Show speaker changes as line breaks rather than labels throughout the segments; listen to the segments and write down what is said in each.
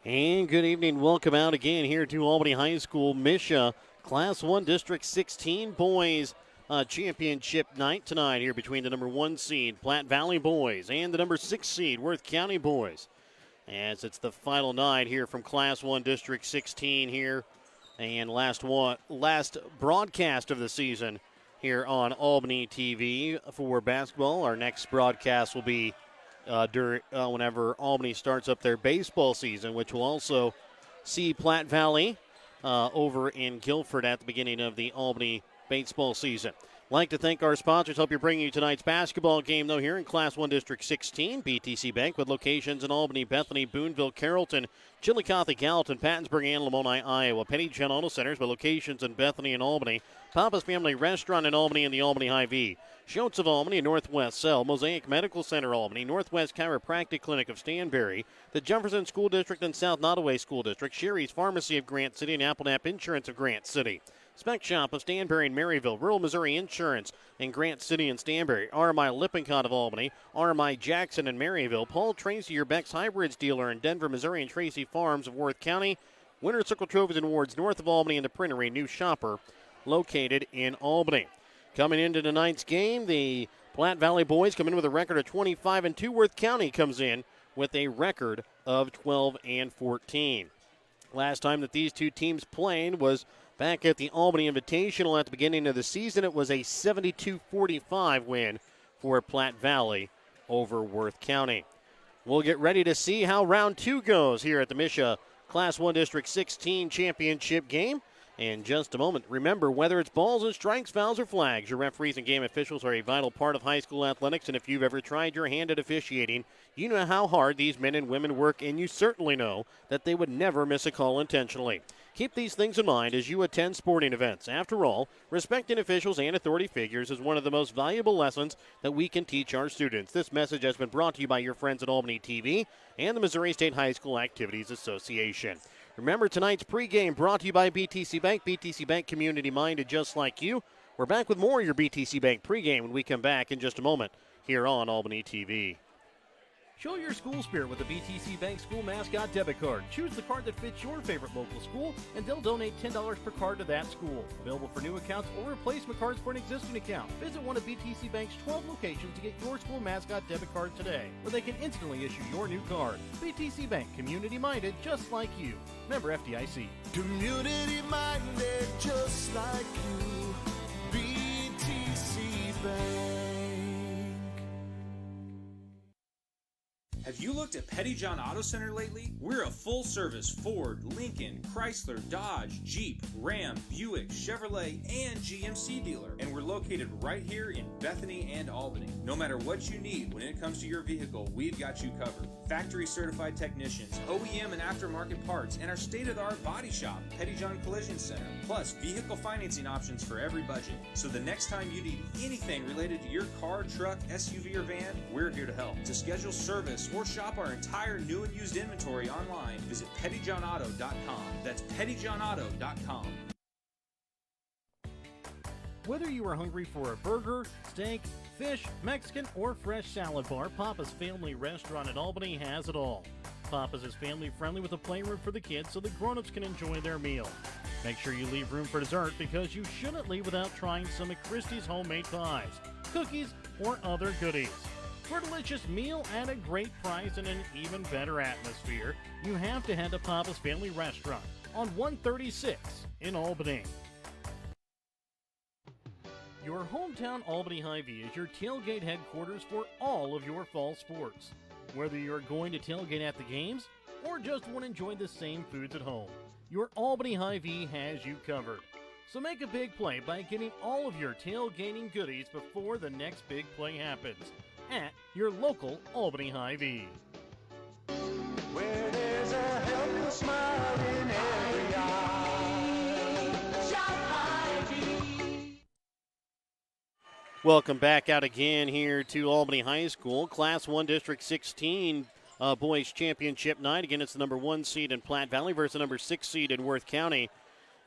And good evening. Welcome out again here to Albany High School. MSHSAA Class 1 District 16 Boys Championship night tonight here between the number 1 seed Platte Valley Boys and the number 6 seed Worth County Boys. As it's the final night here from Class 1 District 16 here. And last broadcast of the season here on Albany TV for basketball. Our next broadcast will be whenever Albany starts up their baseball season, which will also see Platte Valley over in Guilford at the beginning of the Albany baseball season. Like to thank our sponsors. Hope you're bringing you tonight's basketball game, though, here in Class 1 District 16. BTC Bank with locations in Albany, Bethany, Boonville, Carrollton, Chillicothe, Gallatin, Pattonsburg, and Lamoni, Iowa. Penny Gen Auto Centers with locations in Bethany and Albany. Papa's Family Restaurant in Albany and the Albany Hy-Vee. Schultz of Albany, Northwest Cell. Mosaic Medical Center Albany. Northwest Chiropractic Clinic of Stanberry. The Jefferson School District and South Nottoway School District. Sherry's Pharmacy of Grant City and Applenap Insurance of Grant City. Spec Shop of Stanberry and Maryville, Rural Missouri Insurance in Grant City and Stanberry, RMI Lippincott of Albany, RMI Jackson and Maryville, Paul Tracy, your Beck's Hybrids dealer in Denver, Missouri, and Tracy Farms of Worth County, Winter Circle Trophies and Awards north of Albany, and the Printery, new shopper located in Albany. Coming into tonight's game, the Platte Valley Boys come in with a record of 25-2. Worth County comes in with a record of 12-14. Last time that these two teams played was back at the Albany Invitational at the beginning of the season. It was a 72-45 win for Platte Valley over Worth County. We'll get ready to see how round 2 goes here at the MSHSAA Class 1 District 16 championship game in just a moment. Remember, whether it's balls and strikes, fouls, or flags, your referees and game officials are a vital part of high school athletics, and if you've ever tried your hand at officiating, you know how hard these men and women work, and you certainly know that they would never miss a call intentionally. Keep these things in mind as you attend sporting events. After all, respecting officials and authority figures is one of the most valuable lessons that we can teach our students. This message has been brought to you by your friends at Albany TV and the Missouri State High School Activities Association. Remember, tonight's pregame brought to you by BTC Bank. BTC Bank, community-minded just like you. We're back with more of your BTC Bank pregame when we come back in just a moment here on Albany TV.
Show your school spirit with the BTC Bank School Mascot Debit Card. Choose the card that fits your favorite local school, and they'll donate $10 per card to that school. Available for new accounts or replacement cards for an existing account. Visit one of BTC Bank's 12 locations to get your school mascot debit card today, where they can instantly issue your new card. BTC Bank, community-minded just like you. Member FDIC.
Community-minded just like you. BTC Bank.
Have you looked at Petty John Auto Center lately? We're a full-service Ford, Lincoln, Chrysler, Dodge, Jeep, Ram, Buick, Chevrolet, and GMC dealer. And we're located right here in Bethany and Albany. No matter what you need when it comes to your vehicle, we've got you covered. Factory-certified technicians, OEM and aftermarket parts, and our state-of-the-art body shop, Petty John Collision Center. Plus, vehicle financing options for every budget. So the next time you need anything related to your car, truck, SUV, or van, we're here to help. To schedule service or shop our entire new and used inventory online, visit pettyjohnauto.com. That's pettyjohnauto.com.
Whether you are hungry for a burger, steak, fish, Mexican, or fresh salad bar, Papa's Family Restaurant in Albany has it all. Papa's is family-friendly with a playroom for the kids so the grown-ups can enjoy their meal. Make sure you leave room for dessert because you shouldn't leave without trying some of Christie's homemade pies, cookies, or other goodies. For a delicious meal at a great price and an even better atmosphere, you have to head to Papa's Family Restaurant on 136 in Albany. Your hometown Albany Hy-Vee is your tailgate headquarters for all of your fall sports. Whether you're going to tailgate at the games or just want to enjoy the same foods at home, your Albany Hy-Vee has you covered. So make a big play by getting all of your tailgating goodies before the next big play happens at your local Albany Hy-Vee.
Where there's a helpful smile in every eye. Shop Hy-Vee.
Welcome back out again here to Albany High School. Class 1 District 16 Boys Championship night. Again, it's the number 1 seed in Platte Valley versus the number 6 seed in Worth County.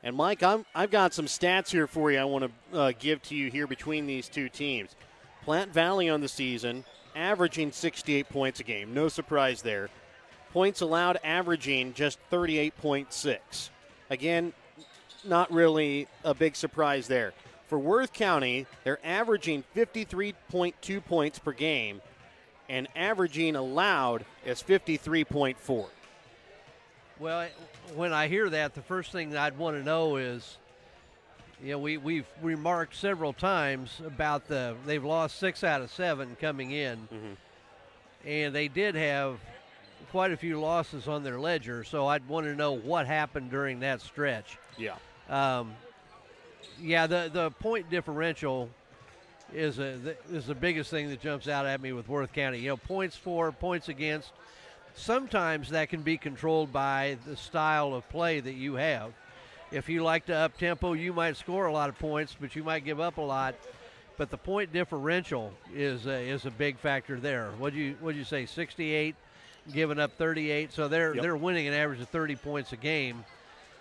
And, Mike, I've got some stats here for you I want to give to you here between these two teams. Platte Valley on the season, averaging 68 points a game. No surprise there. Points allowed averaging just 38.6. Again, not really a big surprise there. For Worth County, they're averaging 53.2 points per game, and averaging allowed is 53.4.
Well, when I hear that, the first thing that I'd want to know is, we've remarked several times about they've lost 6 out of 7 coming in, and they did have quite a few losses on their ledger, so I'd want to know what happened during that stretch.
Yeah.
The point differential is the biggest thing that jumps out at me with Worth County. Points for, points against. Sometimes that can be controlled by the style of play that you have. If you like to up tempo, you might score a lot of points, but you might give up a lot. But the point differential is a big factor there. What'd you say? 68, giving up 38. So they're winning an average of 30 points a game.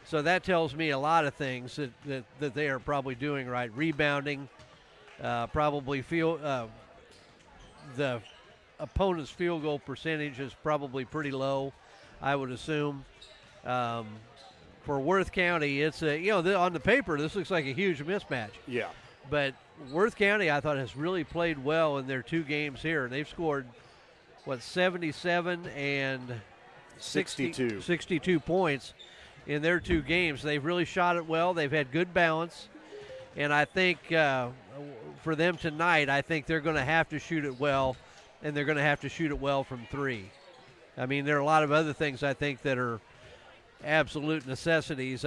So that tells me a lot of things that they are probably doing right. Rebounding, probably the opponent's field goal percentage is probably pretty low, I would assume. For Worth County, it's on the paper this looks like a huge mismatch.
Yeah.
But Worth County, I thought, has really played well in their 2 games here. They've scored 77 and 62 points in their 2 games. They've really shot it well. They've had good balance. And I think for them tonight, I think they're going to have to shoot it well, and they're going to have to shoot it well from 3. I mean, there are a lot of other things I think that are absolute necessities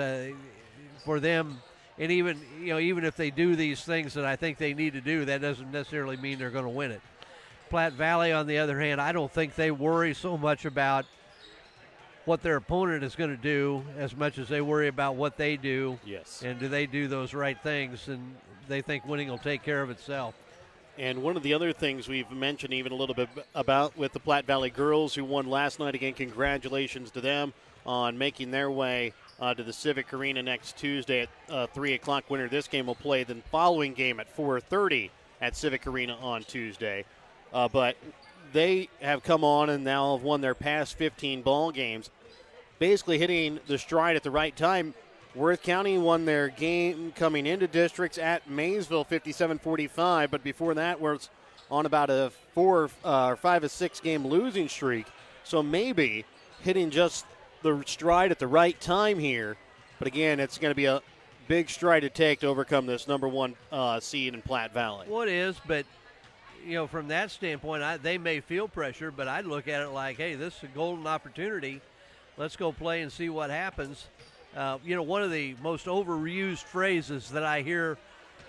for them. And even if they do these things that I think they need to do, that doesn't necessarily mean they're going to win it. Platte Valley, on the other hand, I don't think they worry so much about what their opponent is going to do as much as they worry about what they do.
Yes.
And do they do those right things, and they think winning will take care of itself.
And one of the other things we've mentioned even a little bit about with the Platte Valley girls who won last night, again, congratulations to them on making their way to the Civic Arena next Tuesday at 3 o'clock. Winner of this game will play the following game at 4:30 at Civic Arena on Tuesday. But they have come on and now have won their past 15 ball games, basically hitting the stride at the right time. Worth County won their game coming into districts at Maysville 57-45, but before that was on about a 4 or 5 or 6 game losing streak. So maybe hitting just the stride at the right time here. But again, it's going to be a big stride to take to overcome this number 1 seed in Platte Valley.
Well, it is, but from that standpoint, they may feel pressure, but I'd look at it like, hey, this is a golden opportunity. Let's go play and see what happens. One of the most overused phrases that I hear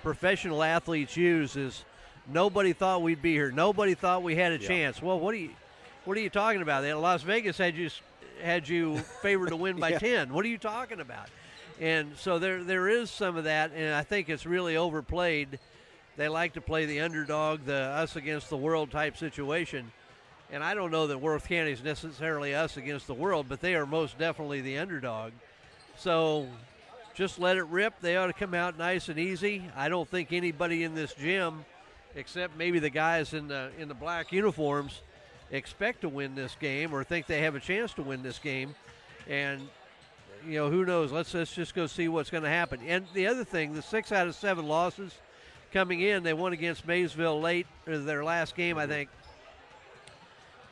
professional athletes use is, nobody thought we'd be here. Nobody thought we had a chance. Well, what are you talking about? Las Vegas had you favored to win by 10. What are you talking about? And so there is some of that, and I think it's really overplayed. They like to play the underdog, the us against the world type situation. And I don't know that Worth County is necessarily us against the world, but they are most definitely the underdog. So just let it rip. They ought to come out nice and easy. I don't think anybody in this gym, except maybe the guys in the black uniforms, expect to win this game or think they have a chance to win this game. And, who knows? Let's just go see what's going to happen. And the other thing, the 6 out of 7 losses coming in, they won against Maysville late, or their last game, I think.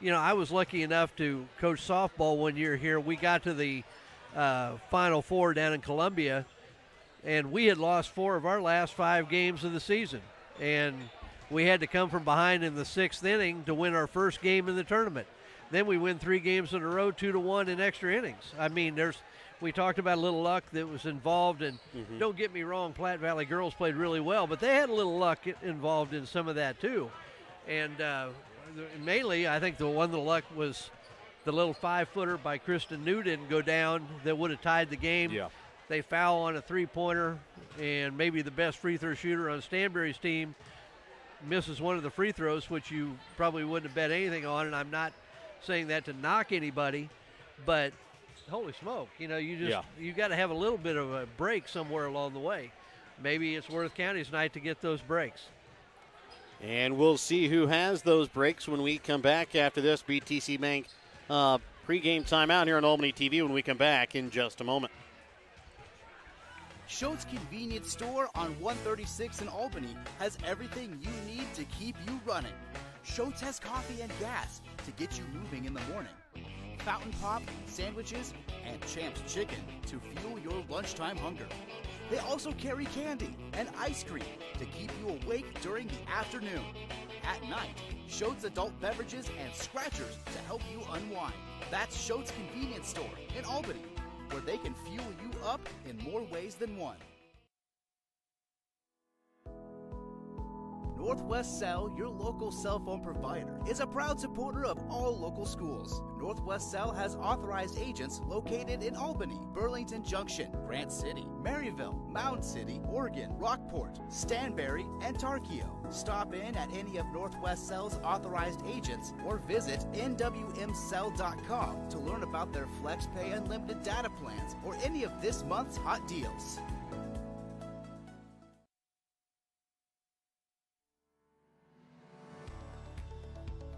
I was lucky enough to coach softball one year here. We got to the Final Four down in Columbia, and we had lost 4 of our last 5 games of the season. And we had to come from behind in the 6th inning to win our first game in the tournament. Then we win 3 games in a row, 2-1 in extra innings. I mean, we talked about a little luck that was involved, and don't get me wrong, Platte Valley girls played really well, but they had a little luck involved in some of that too. And mainly, I think the one of the luck was the little 5-footer by Kristen New didn't go down that would have tied the game.
Yeah.
They foul on a 3-pointer, and maybe the best free throw shooter on Stanberry's team misses one of the free throws, which you probably wouldn't have bet anything on, and I'm not saying that to knock anybody, but holy smoke, you got to have a little bit of a break somewhere along the way. Maybe it's Worth County's night to get those breaks. And
we'll see who has those breaks when we come back after this. BTC Bank pregame timeout here on Albany TV when we come back in just a moment.
Schultz Convenience Store on 136 in Albany has everything you need to keep you running. Schultz has coffee and gas to get you moving in the morning. Fountain Pop, sandwiches, and Champ's Chicken to fuel your lunchtime hunger. They also carry candy and ice cream to keep you awake during the afternoon. At night, Schultz adult beverages and scratchers to help you unwind. That's Schultz Convenience Store in Albany, where they can fuel you up in more ways than one. Northwest Cell, your local cell phone provider, is a proud supporter of all local schools. Northwest Cell has authorized agents located in Albany, Burlington Junction, Grant City, Maryville, Mound City, Oregon, Rockport, Stanberry, and Tarkio. Stop in at any of Northwest Cell's authorized agents or visit nwmcell.com to learn about their FlexPay unlimited data plans or any of this month's hot deals.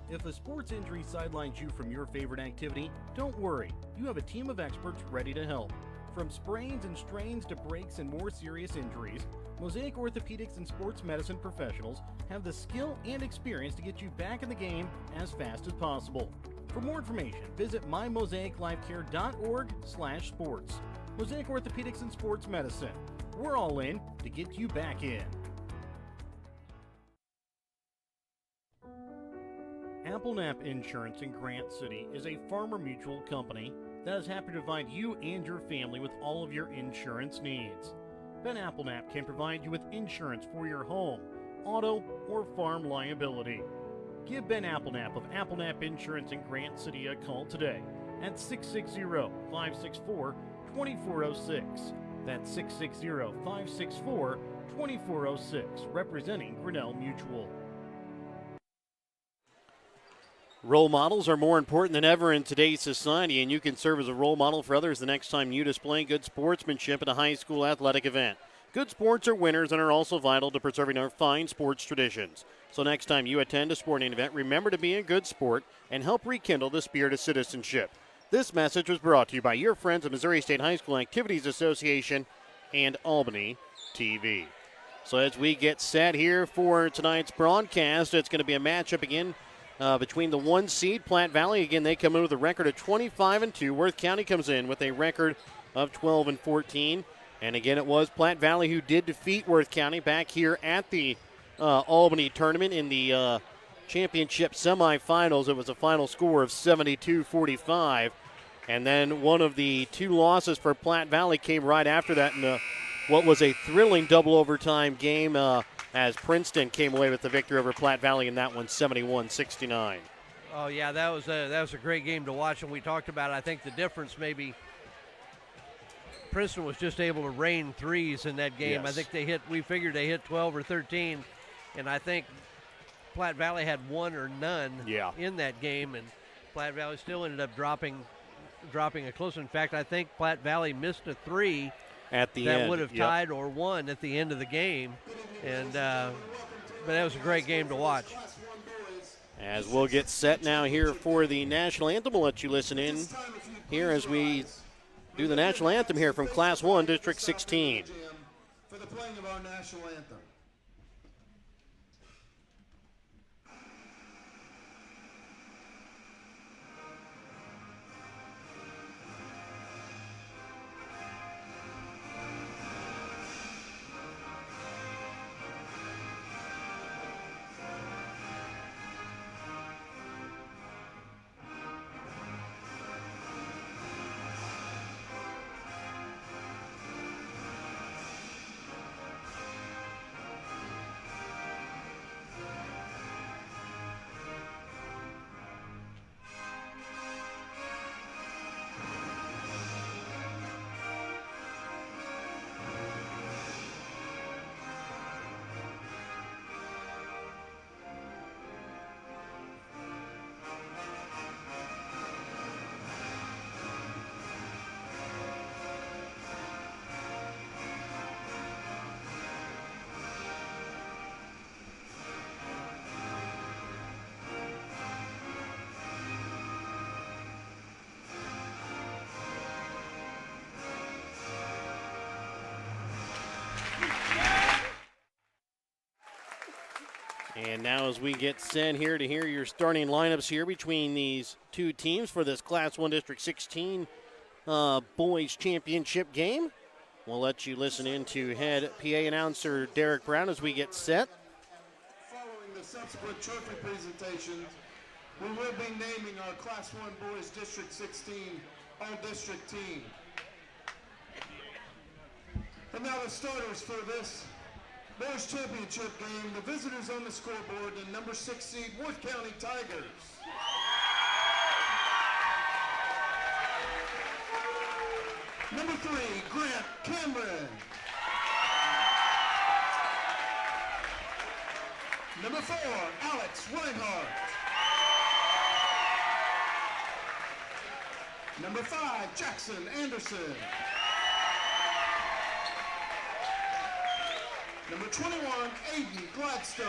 If a sports injury sidelines you from your favorite activity, don't worry. You have a team of experts ready to help. From sprains and strains to breaks and more serious injuries, Mosaic Orthopedics and Sports Medicine professionals have the skill and experience to get you back in the game as fast as possible. For more information, visit mymosaiclifecare.org/sports. Mosaic Orthopedics and Sports Medicine. We're all in to get you back in. Applenap Insurance in Grant City is a Farmer Mutual company that is happy to provide you and your family with all of your insurance needs. Ben Applenap can provide you with insurance for your home, auto, or farm liability. Give Ben Applenap of Applenap Insurance in Grant City a call today at 660-564-2406. That's 660-564-2406, representing Grinnell Mutual.
Role models are more important than ever in today's society, and you can serve as a role model for others the next time you display good sportsmanship at a high school athletic event. Good sports are winners and are also vital to preserving our fine sports traditions. So next time you attend a sporting event, remember to be a good sport and help rekindle the spirit of citizenship. This message was brought to you by your friends at Missouri State High School Activities Association and Albany TV. So as we get set here for tonight's broadcast, it's going to be a matchup again between the 1 seed, Platte Valley. Again, they come in with a record of 25-2. Worth County comes in with a record of 12-14. And again, it was Platte Valley who did defeat Worth County back here at the Albany tournament in the championship semifinals. It was a final score of 72-45. And then one of the two losses for Platte Valley came right after that in what was a thrilling double overtime game as Princeton came away with the victory over Platte Valley in that one, 71-69.
Oh, yeah, that was a great game to watch, and we talked about it. I think the difference maybe Princeton was just able to rain threes in that game.
Yes.
I think we figured they hit 12 or 13, and I think Platte Valley had one or none in that game, and Platte Valley still ended up dropping a close. In fact, I think Platte Valley missed a three
at the
that
end
would have tied or won at the end of the game. And but that was a great game to watch.
As we'll get set now here for the national anthem, we'll let you listen in here as we do the national anthem here from Class 1, District 16.
For the playing of our national anthem.
And now as we get set here to hear your starting lineups here between these two teams for this Class 1 District 16 boys championship game, we'll let you listen in to head PA announcer Derek Brown as we get set.
Following the subsequent trophy presentations, we will be naming our Class 1 Boys District 16 All-District team. And now the starters for this Boys Championship game, the visitors on the scoreboard, the number 6 seed Worth County Tigers. Number 3, Grant Cameron. Number 4, Alex Reinhardt. Number 5, Jackson Anderson. Number 21, Aiden Gladstone.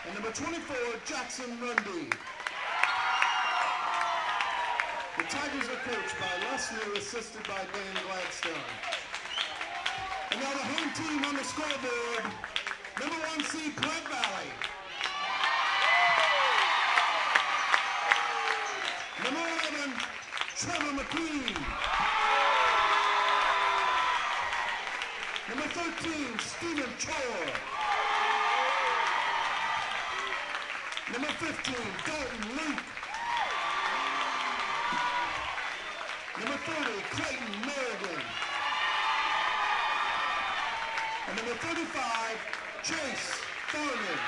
And number 24, Jackson Rundy. The Tigers are coached by Leslie, assisted by Dan Gladstone. And now the home team on the scoreboard, number 1 seed Platte Valley. Number 11, Trevor McQueen. Number 13, Stephen Chor. Number 15, Dalton Luke. Number 30, Clayton Merrigan. And number 35, Chase Thorman.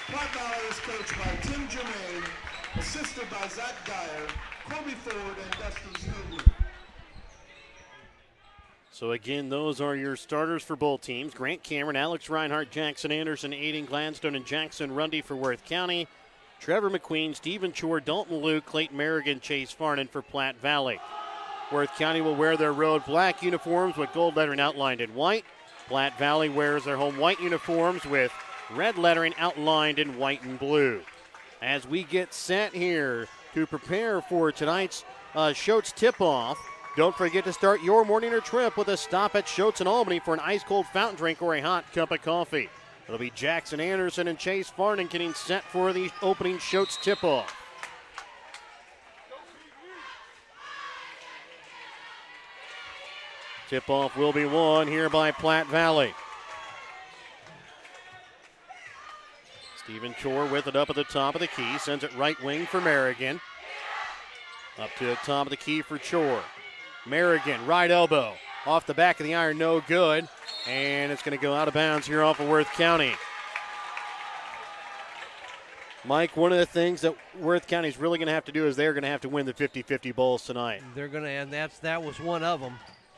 Platte Valley is coached by Tim Germain, assisted by Zach Dyer, Colby Ford, and Dustin Snowden.
So again, those are your starters for both teams. Grant Cameron, Alex Reinhardt, Jackson Anderson, Aiden Gladstone, and Jackson Rundy for Worth County. Trevor McQueen, Stephen Chor, Dalton Luke, Clayton Merrigan, Chase Farnan for Platte Valley. Worth County will wear their road black uniforms with gold lettering outlined in white. Platte Valley wears their home white uniforms with red lettering outlined in white and blue. As we get set here to prepare for tonight's Schultz tip-off, don't forget to start your morning or trip with a stop at Schultz in Albany for an ice-cold fountain drink or a hot cup of coffee. It'll be Jackson Anderson and Chase Farnan getting set for the opening Schultz tip-off. Tip-off will be won here by Platte Valley. Stephen Chor with it up at the top of the key, sends it right wing for Merrigan. Up to the top of the key for Chor. Merrigan, right elbow, off the back of the iron, no good. And it's going to go out of bounds here off of Worth County. Mike, one of the things that Worth County is really going to have to do is they're going to have to win the 50-50 bowls tonight.
They're going to, and that was one of them.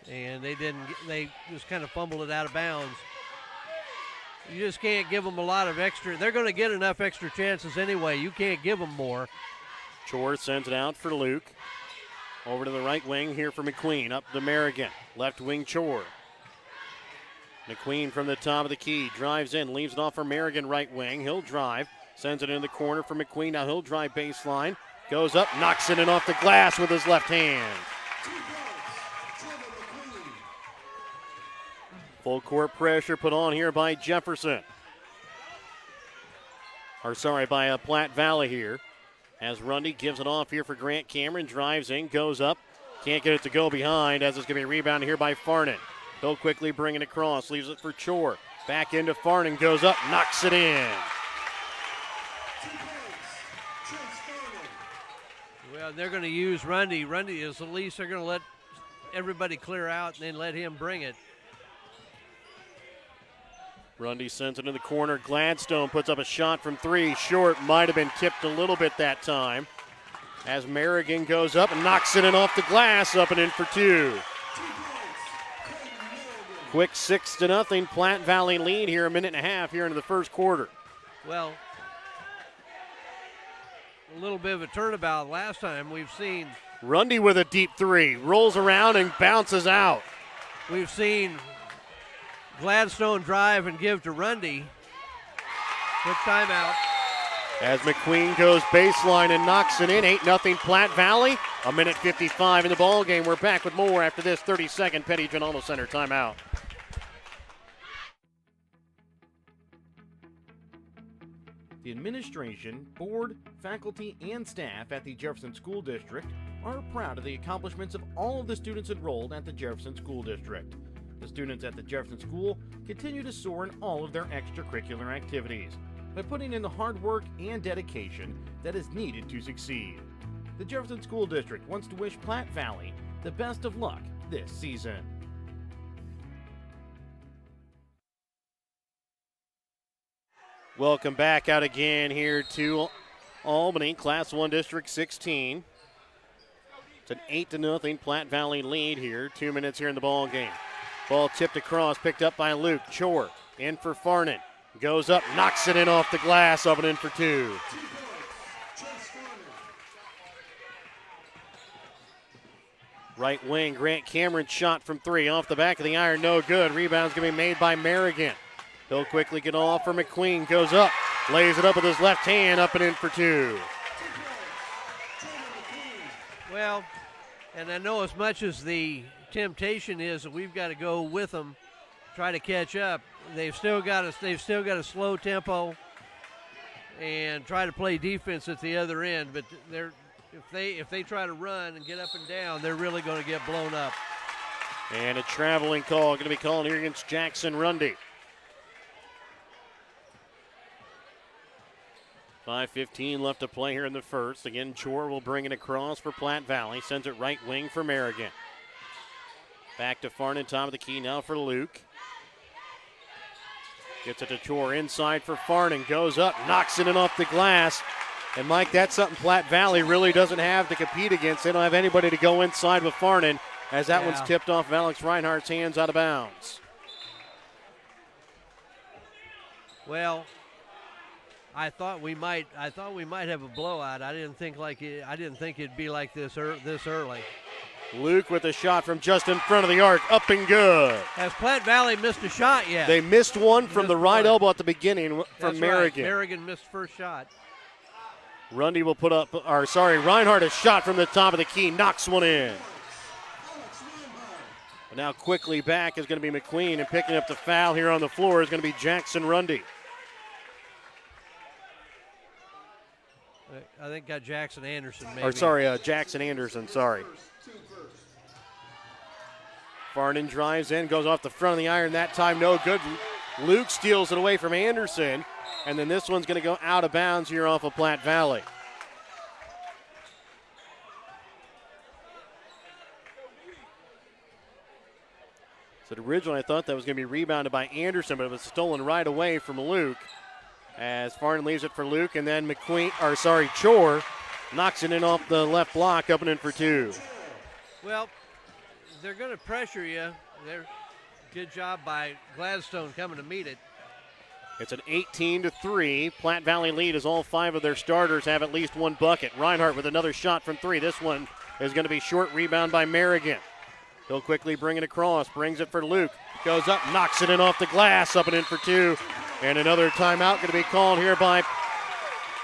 And they just kind of fumbled it out of bounds. You just can't give them a lot of extra. They're going to get enough extra chances anyway. You can't give them more.
Chor sends it out for Luke. Over to the right wing here for McQueen. Up to Merrigan. Left wing Chor. McQueen from the top of the key. Drives in. Leaves it off for Merrigan right wing. He'll drive. Sends it in the corner for McQueen. Now he'll drive baseline. Goes up. Knocks it in off the glass with his left hand. Full court pressure put on here by Jefferson. By Platte Valley here. As Rundy gives it off here for Grant Cameron. Drives in, goes up. Can't get it to go behind as it's going to be rebounded here by Farnan. He'll quickly bring it across. Leaves it for Chor. Back into Farnan. Goes up, knocks it in.
Well, they're going to use Rundy. Rundy is at least they're going to let everybody clear out and then let him bring it.
Rundy sends it in the corner. Gladstone puts up a shot from three. Short, might have been tipped a little bit that time. As Merrigan goes up and knocks it in off the glass, up and in for two. Quick 6-0 Platte Valley lead here, a minute and a half here into the first quarter.
Well, a little bit of a turnabout last time. We've seen
Rundy with a deep three, rolls around and bounces out.
We've seen Gladstone drive and give to Rundy. Quick timeout.
As McQueen goes baseline and knocks it in, 8-0 Platte Valley. A minute 55 in the ball game. We're back with more after this 30-second Petty John Auto Center timeout.
The administration, board, faculty, and staff at the Jefferson School District are proud of the accomplishments of all of the students enrolled at the Jefferson School District. The students at the Jefferson School continue to soar in all of their extracurricular activities by putting in the hard work and dedication that is needed to succeed. The Jefferson School District wants to wish Platte Valley the best of luck this season.
Welcome back out again here to Albany, Class 1 District 16. It's an 8-0 Platte Valley lead here. 2 minutes here in the ball game. Ball tipped across, picked up by Luke. Chor in for Farnan. Goes up, knocks it in off the glass, up and in for 2. Right wing, Grant Cameron shot from 3. Off the back of the iron, no good. Rebound's going to be made by Merrigan. He'll quickly get off for McQueen. Goes up, lays it up with his left hand, up and in for 2.
Well, and I know as much as the temptation is that we've got to go with them, try to catch up. They've still got a slow tempo and try to play defense at the other end. But if they try to run and get up and down, they're really going to get blown up.
And a traveling call going to be called here against Jackson Rundy. 5:15 left to play here in the first. Again, Chor will bring it across for Platte Valley. Sends it right wing for Merrigan. Back to Farnan, top of the key now for Luke. Gets it to Chor inside for Farnan. Goes up, knocks it in off the glass. And Mike, that's something Platte Valley really doesn't have to compete against. They don't have anybody to go inside with Farnan, as that one's tipped off of Alex Reinhardt's hands out of bounds.
Well, I thought we might have a blowout. I didn't think it'd be like this early.
Luke with a shot from just in front of the arc, up and good.
Has Platte Valley missed a shot yet?
They missed one from the right elbow at the beginning from Merrigan.
Right. Merrigan missed first shot.
Rundy will Reinhardt a shot from the top of the key, knocks one in. But now quickly back is going to be McQueen, and picking up the foul here on the floor is going to be Jackson Rundy.
I think got Jackson Anderson maybe.
Jackson Anderson, sorry. Farnan drives in, goes off the front of the iron, that time no good. Luke steals it away from Anderson, and then this one's going to go out of bounds here off of Platte Valley. So originally I thought that was going to be rebounded by Anderson, but it was stolen right away from Luke. As Farnan leaves it for Luke, and then Chor knocks it in off the left block, up and in for 2.
Well, they're going to pressure you. Good job by Gladstone coming to meet it.
It's an 18-3 Platte Valley lead as all 5 of their starters have at least one bucket. Reinhardt with another shot from 3. This one is going to be short, rebound by Merrigan. He'll quickly bring it across, brings it for Luke. Goes up, knocks it in off the glass, up and in for 2. And another timeout going to be called here by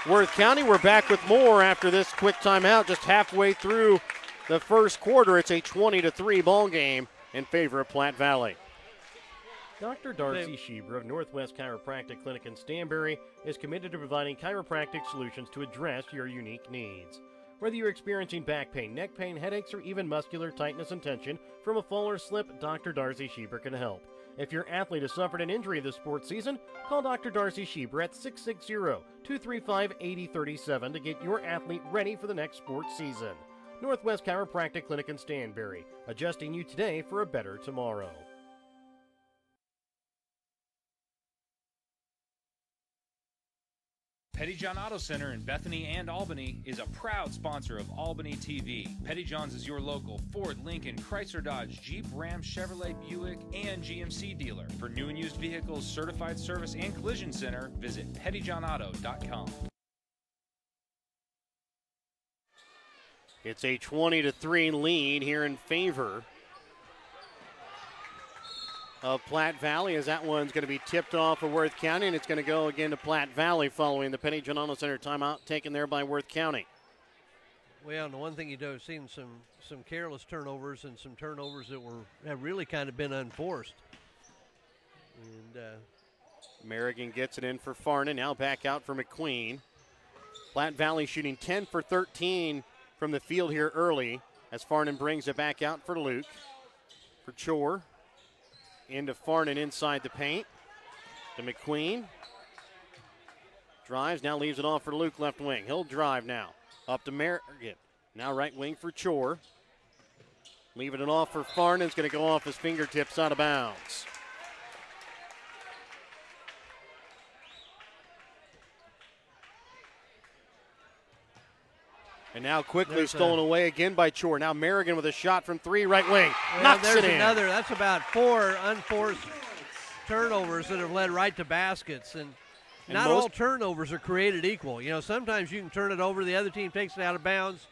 Worth County. We're back with more after this quick timeout, just halfway through the first quarter. It's a 20-3 ball game in favor of Platte Valley.
Dr. Darcy Schieber of Northwest Chiropractic Clinic in Stanberry is committed to providing chiropractic solutions to address your unique needs. Whether you're experiencing back pain, neck pain, headaches, or even muscular tightness and tension from a fall or slip, Dr. Darcy Schieber can help. If your athlete has suffered an injury this sports season, call Dr. Darcy Schieber at 660-235-8037 to get your athlete ready for the next sports season. Northwest Chiropractic Clinic in Stanberry, adjusting you today for a better tomorrow.
Pettyjohn Auto Center in Bethany and Albany is a proud sponsor of Albany TV. Pettyjohn's is your local Ford, Lincoln, Chrysler, Dodge, Jeep, Ram, Chevrolet, Buick, and GMC dealer. For new and used vehicles, certified service, and collision center, visit pettyjohnauto.com.
It's a 20-3 lead here in favor of Platte Valley, as that one's going to be tipped off of Worth County, and it's going to go again to Platte Valley following the Pettyjohn Auto Center timeout taken there by Worth County.
Well, and the one thing you do, seen some careless turnovers and some turnovers that have really kind of been unforced. And
Merrigan gets it in for Farnan. Now back out for McQueen. Platte Valley shooting 10 for 13 from the field here early as Farnan brings it back out for Luke. For Chore. Into Farnan inside the paint. To McQueen. Drives, now leaves it off for Luke left wing. He'll drive now. Up to Merrigan. Now right wing for Chore. Leaving it off for Farnan. It's going to go off his fingertips out of bounds. And now quickly stolen away again by Chore. Now Merrigan with a shot from three, right wing.
Well,
knocks
there's
it in.
Another. That's about 4 unforced turnovers that have led right to baskets. And not all turnovers are created equal. You know, sometimes you can turn it over, the other team takes it out of bounds.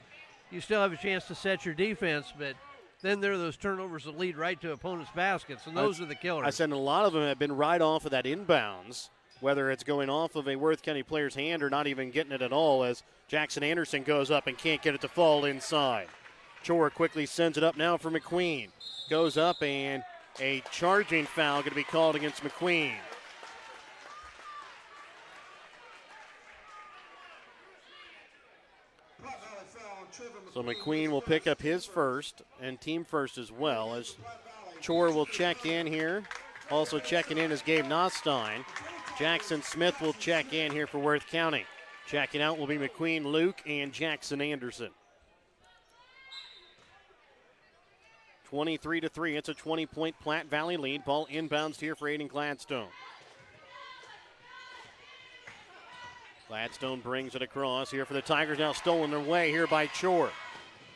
You still have a chance to set your defense, but then there are those turnovers that lead right to opponents' baskets, and those are the killers.
I said a lot of them have been right off of that inbounds, whether it's going off of a Worth County player's hand or not even getting it at all, as Jackson Anderson goes up and can't get it to fall inside. Chore quickly sends it up now for McQueen. Goes up, and a charging foul going to be called against McQueen. So McQueen will pick up his first and team first as well, as Chore will check in here. Also checking in is Gabe Nostine. Jackson Smith will check in here for Worth County. Checking out will be McQueen, Luke, and Jackson Anderson. 23-3. It's a 20-point Platte Valley lead. Ball inbounds here for Aiden Gladstone. Gladstone brings it across here for the Tigers. Now stolen away here by Chore.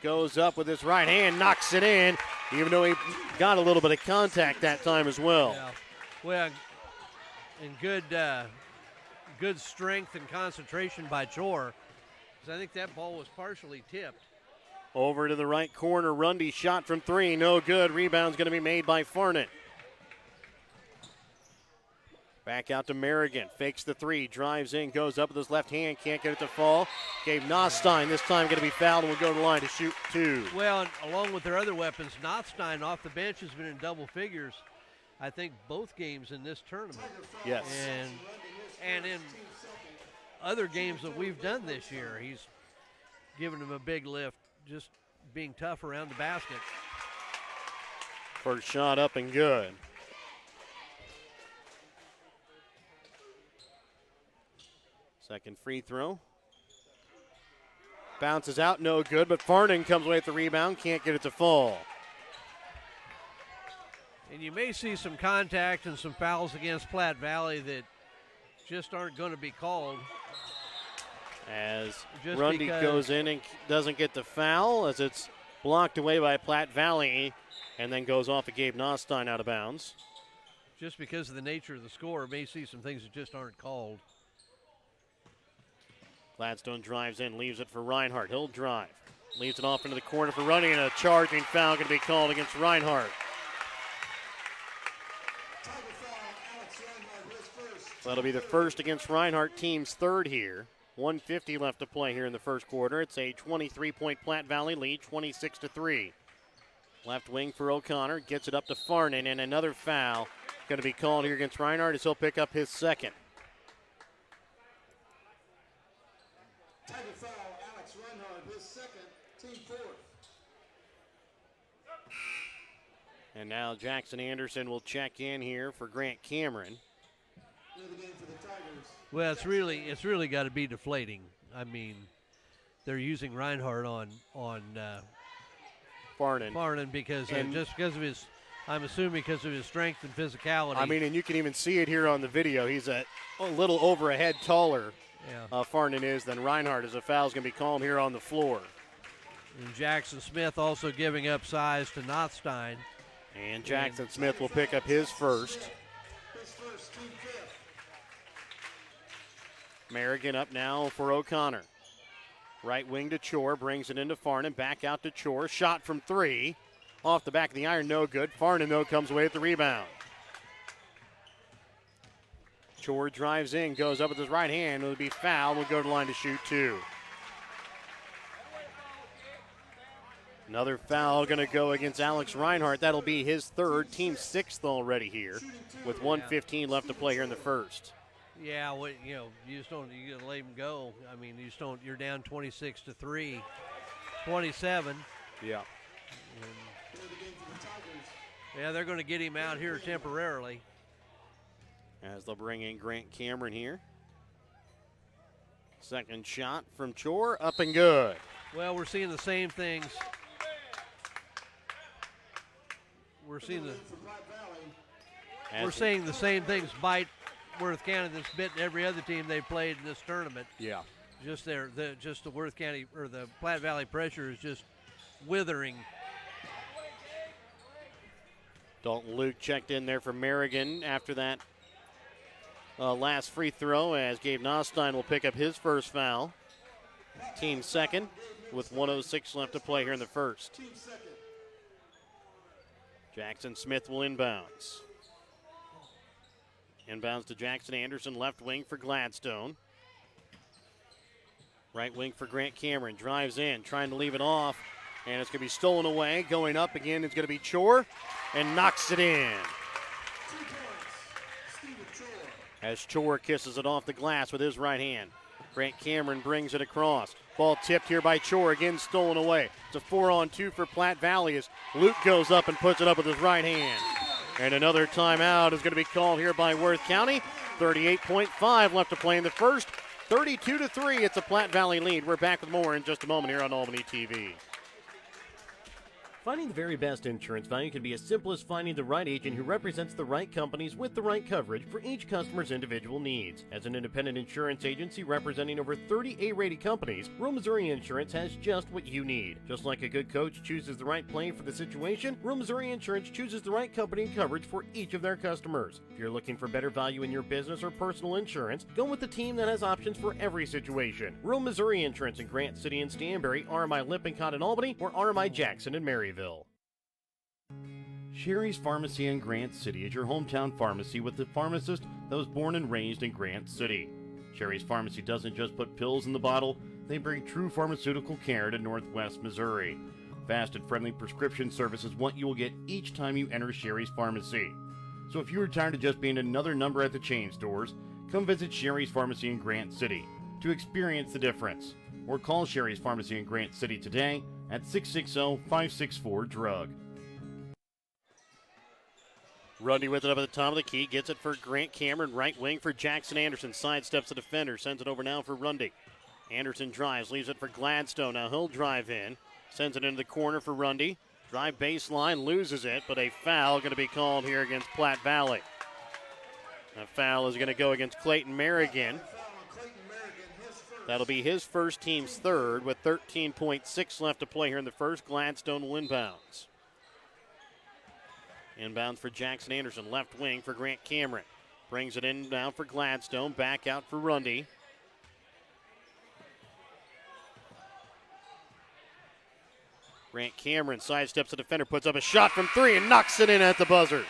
Goes up with his right hand, knocks it in, even though he got a little bit of contact that time as well.
Yeah. Well, and good strength and concentration by Chore, because I think that ball was partially tipped.
Over to the right corner, Rundy shot from three, no good. Rebound's going to be made by Farnan. Back out to Merrigan, fakes the three, drives in, goes up with his left hand, can't get it to fall. Gabe Nostine this time going to be fouled and will go to the line to shoot two.
Well, and along with their other weapons, Nostine off the bench has been in double figures, I think, both games in this tournament.
Yes.
And in other games that we've done this year, he's given them a big lift, just being tough around the basket.
First shot up and good. Second free throw. Bounces out, no good, but Farnan comes away with the rebound, can't get it to fall.
And you may see some contact and some fouls against Platte Valley that just aren't going to be called.
As
Just
Rundy goes in and doesn't get the foul, as it's blocked away by Platte Valley and then goes off of Gabe Nostine out of bounds.
Just because of the nature of the score, may see some things that just aren't called.
Gladstone drives in, leaves it for Reinhardt. He'll drive. Leaves it off into the corner for Rundy, and a charging foul going to be called against Reinhardt. That'll be the first against Reinhardt, team's third here. 1:50 left to play here in the first quarter. It's a 23-point Platte Valley lead, 26-3. Left wing for O'Connor, gets it up to Farnan, and another foul going to be called here against Reinhardt as he'll pick up his second.
Tiger foul, Alex Reinhardt, his second, team fourth.
And now Jackson Anderson will check in here for Grant Cameron.
The game for the Tigers.
Well, it's really got to be deflating. I mean, they're using Reinhardt on
Farnan
because just because of his, I'm assuming because of his strength and physicality.
I mean, and you can even see it here on the video. He's a little over a head taller.
Yeah.
Farnan is than Reinhardt, as a foul's going to be called here on the floor.
And Jackson Smith also giving up size to Nostine.
And Jackson Smith will pick up his first.
His first, team fifth.
Merrigan up now for O'Connor. Right wing to Chore, brings it into Farnan, back out to Chore. Shot from three. Off the back of the iron, no good. Farnan, though, comes away with the rebound. Chore drives in, goes up with his right hand. It'll be fouled. Will go to the line to shoot two. Another foul going to go against Alex Reinhardt. That'll be his third, team sixth already here, with 1:15 left to play here in the first.
Yeah, you just don't. You gotta let him go. I mean, you just don't. You're down 26-3, 27.
Yeah.
Yeah, they're going to get him out here temporarily.
As they'll bring in Grant Cameron here. Second shot from Chore, up and good.
Well, we're seeing the same things. We're seeing the same things bite Worth County that's bitten every other team they've played in this tournament.
Yeah.
Just the Worth County or the Platte Valley pressure is just withering.
Dalton Luke checked in there for Merrigan after that last free throw, as Gabe Nostein will pick up his first foul. Team second with 1:06 left to play here in the first. Jackson Smith will inbounds. Inbounds to Jackson Anderson, left wing for Gladstone. Right wing for Grant Cameron. Drives in, trying to leave it off. And it's going to be stolen away. Going up again, it's going to be Chore. And knocks it in. As Chore kisses it off the glass with his right hand. Grant Cameron brings it across. Ball tipped here by Chore, again stolen away. It's a 4-on-2 for Platte Valley as Luke goes up and puts it up with his right hand. And another timeout is going to be called here by Worth County. 38.5 left to play in the first. 32-3, it's a Platte Valley lead. We're back with more in just a moment here on Albany TV.
Finding the very best insurance value can be as simple as finding the right agent who represents the right companies with the right coverage for each customer's individual needs. As an independent insurance agency representing over 30 A-rated companies, Rural Missouri Insurance has just what you need. Just like a good coach chooses the right play for the situation, Rural Missouri Insurance chooses the right company and coverage for each of their customers. If you're looking for better value in your business or personal insurance, go with the team that has options for every situation. Rural Missouri Insurance in Grant City and Stanberry, RMI Lippincott in Albany, or RMI Jackson in Maryville. Sherry's Pharmacy in Grant City is your hometown pharmacy with the pharmacist that was born and raised in Grant City. Sherry's Pharmacy doesn't just put pills in the bottle, they bring true pharmaceutical care to Northwest Missouri. Fast and friendly prescription service is what you will get each time you enter Sherry's Pharmacy. So if you are tired of just being another number at the chain stores, come visit Sherry's Pharmacy in Grant City to experience the difference. Or call Sherry's Pharmacy in Grant City today at 660-564-DRUG.
Rundy with it up at the top of the key. Gets it for Grant Cameron. Right wing for Jackson Anderson. Sidesteps the defender. Sends it over now for Rundy. Anderson drives. Leaves it for Gladstone. Now he'll drive in. Sends it into the corner for Rundy. Drive baseline. Loses it. But a foul going to be called here against Platte Valley. A foul is going to go against Clayton Merrigan. That'll be his first, team's third, with 13.6 left to play here in the first. Gladstone will inbounds. Inbounds for Jackson Anderson, left wing for Grant Cameron. Brings it in now for Gladstone, back out for Rundy. Grant Cameron sidesteps the defender, puts up a shot from three, and knocks it in at the buzzer.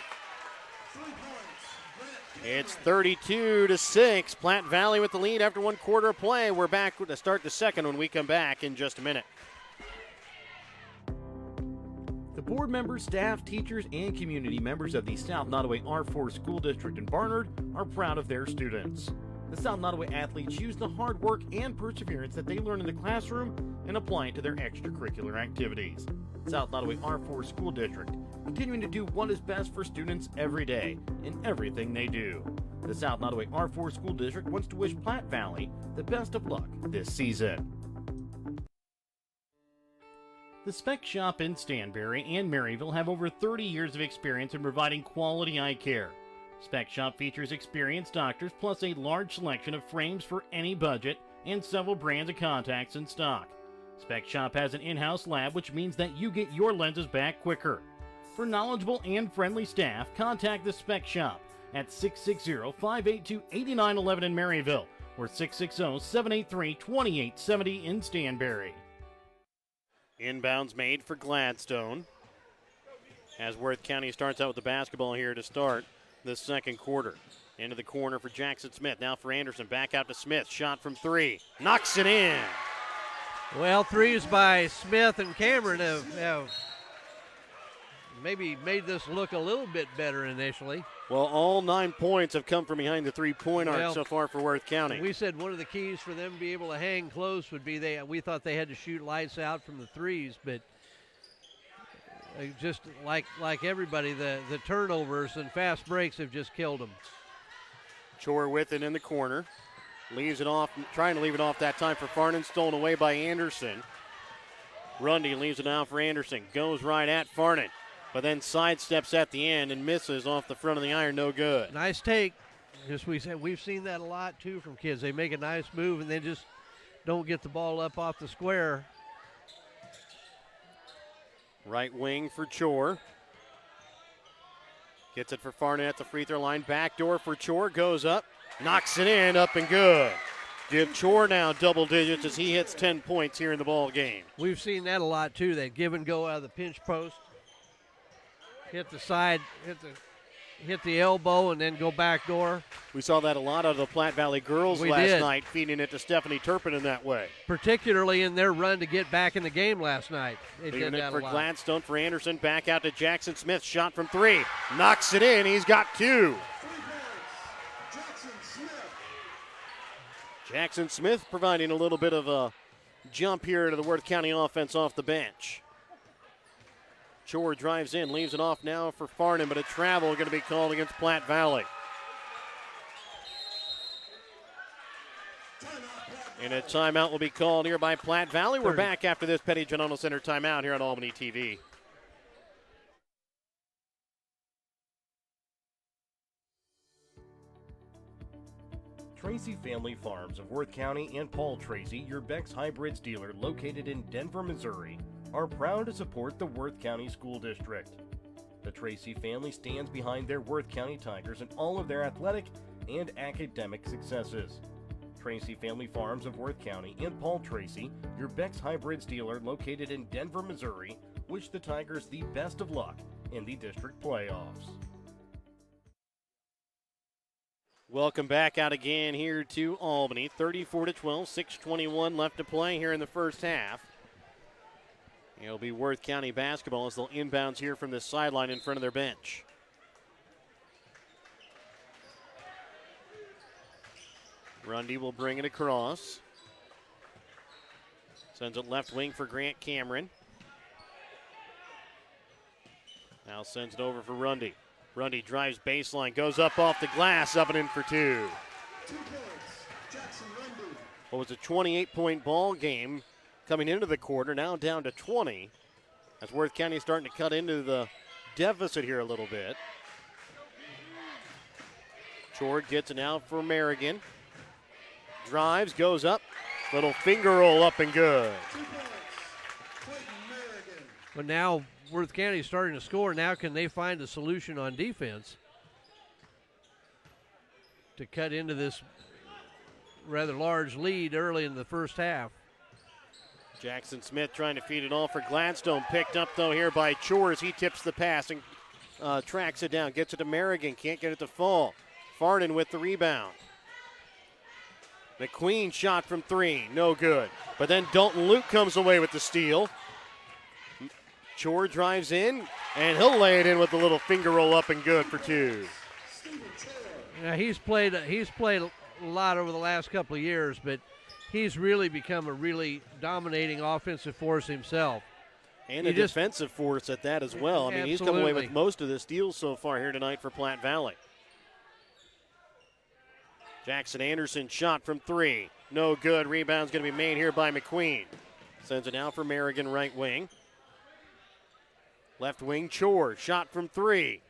It's 32-6. Platte Valley with the lead after 1 quarter of play. We're back to start the second when we come back in just a minute.
The board members, staff, teachers, and community members of the South Nottoway R4 School District in Barnard are proud of their students. The South Nottoway athletes use the hard work and perseverance that they learn in the classroom and apply it to their extracurricular activities. South Nottoway R4 School District, continuing to do what is best for students every day in everything they do. The South Nottoway R4 School District wants to wish Platte Valley the best of luck this season. The Spec Shop in Stanberry and Maryville have over 30 years of experience in providing quality eye care. Spec Shop features experienced doctors plus a large selection of frames for any budget and several brands of contacts in stock. Spec Shop has an in-house lab, which means that you get your lenses back quicker. For knowledgeable and friendly staff, contact the Spec Shop at 660-582-8911 in Maryville or 660-783-2870 in Stanberry.
Inbounds made for Gladstone. As Worth County starts out with the basketball here to start the second quarter. Into the corner for Jackson Smith. Now for Anderson. Back out to Smith. Shot from three. Knocks it in.
Well, threes by Smith and Cameron have maybe made this look a little bit better initially.
Well, all 9 points have come from behind the three-point arc so far for Worth County.
We said one of the keys for them to be able to hang close would be we thought they had to shoot lights out from the threes, but just like everybody, the turnovers and fast breaks have just killed them.
Chor with it in the corner. Leaves it off, trying to leave it off that time for Farnan. Stolen away by Anderson. Rundy leaves it out for Anderson. Goes right at Farnan, but then sidesteps at the end and misses off the front of the iron. No good.
Nice take. Just we've seen that a lot too from kids. They make a nice move and then just don't get the ball up off the square.
Right wing for Chor. Gets it for Farnan at the free throw line. Backdoor for Chor. Goes up. Knocks it in. Up and good. Give Chor now double digits as he hits 10 points here in the ball game.
We've seen that a lot too. That give and go out of the pinch post. Hit the side, hit the elbow, and then go back door.
We saw that a lot out of the Platte Valley girls last night, feeding it to Stephanie Turpin in that way.
Particularly in their run to get back in the game last night. They did that
for
a lot.
Gladstone for Anderson. Back out to Jackson Smith. Shot from three. Knocks it in. He's got two. Jackson Smith providing a little bit of a jump here to the Worth County offense off the bench. Chor drives in, leaves it off now for Farnan, but a travel going to be called against Platte Valley. And a timeout will be called here by Platte Valley. We're back after this Petty General Center timeout here on Albany TV.
Tracy Family Farms of Worth County and Paul Tracy, your Beck's Hybrids dealer located in Denver, Missouri, are proud to support the Worth County School District. The Tracy family stands behind their Worth County Tigers in all of their athletic and academic successes. Tracy Family Farms of Worth County and Paul Tracy, your Beck's Hybrids dealer located in Denver, Missouri, wish the Tigers the best of luck in the district playoffs.
Welcome back out again here to Albany. 34-12, 6:21 left to play here in the first half. It'll be Worth County basketball as they'll inbounds here from the sideline in front of their bench. Rundy will bring it across. Sends it left wing for Grant Cameron. Now sends it over for Rundy. Rundy drives baseline, goes up off the glass, up and in for two.
2 points, Jackson Rundy.
Well, it was a 28-point ball game coming into the quarter, now down to 20. As Worth County is starting to cut into the deficit here a little bit. Chord gets it out for Merrigan. Drives, goes up. Little finger roll up and good.
2 points, Clayton Merrigan.
But now Worth County is starting to score. Now can they find a solution on defense to cut into this rather large lead early in the first half?
Jackson Smith trying to feed it all for Gladstone. Picked up, though, here by Chors. He tips the pass and tracks it down. Gets it to Merrigan. Can't get it to fall. Farnan with the rebound. McQueen shot from three. No good. But then Dalton Luke comes away with the steal. Chor drives in, and he'll lay it in with a little finger roll up and good for two.
Yeah, he's played a lot over the last couple of years, but he's really become a really dominating offensive force himself.
And a defensive force at that as well. I mean, he's come away with most of the steals so far here tonight for Platte Valley. Jackson Anderson shot from three. No good. Rebound's going to be made here by McQueen. Sends it out for Merrigan, right wing. Left wing, Chor, shot from three.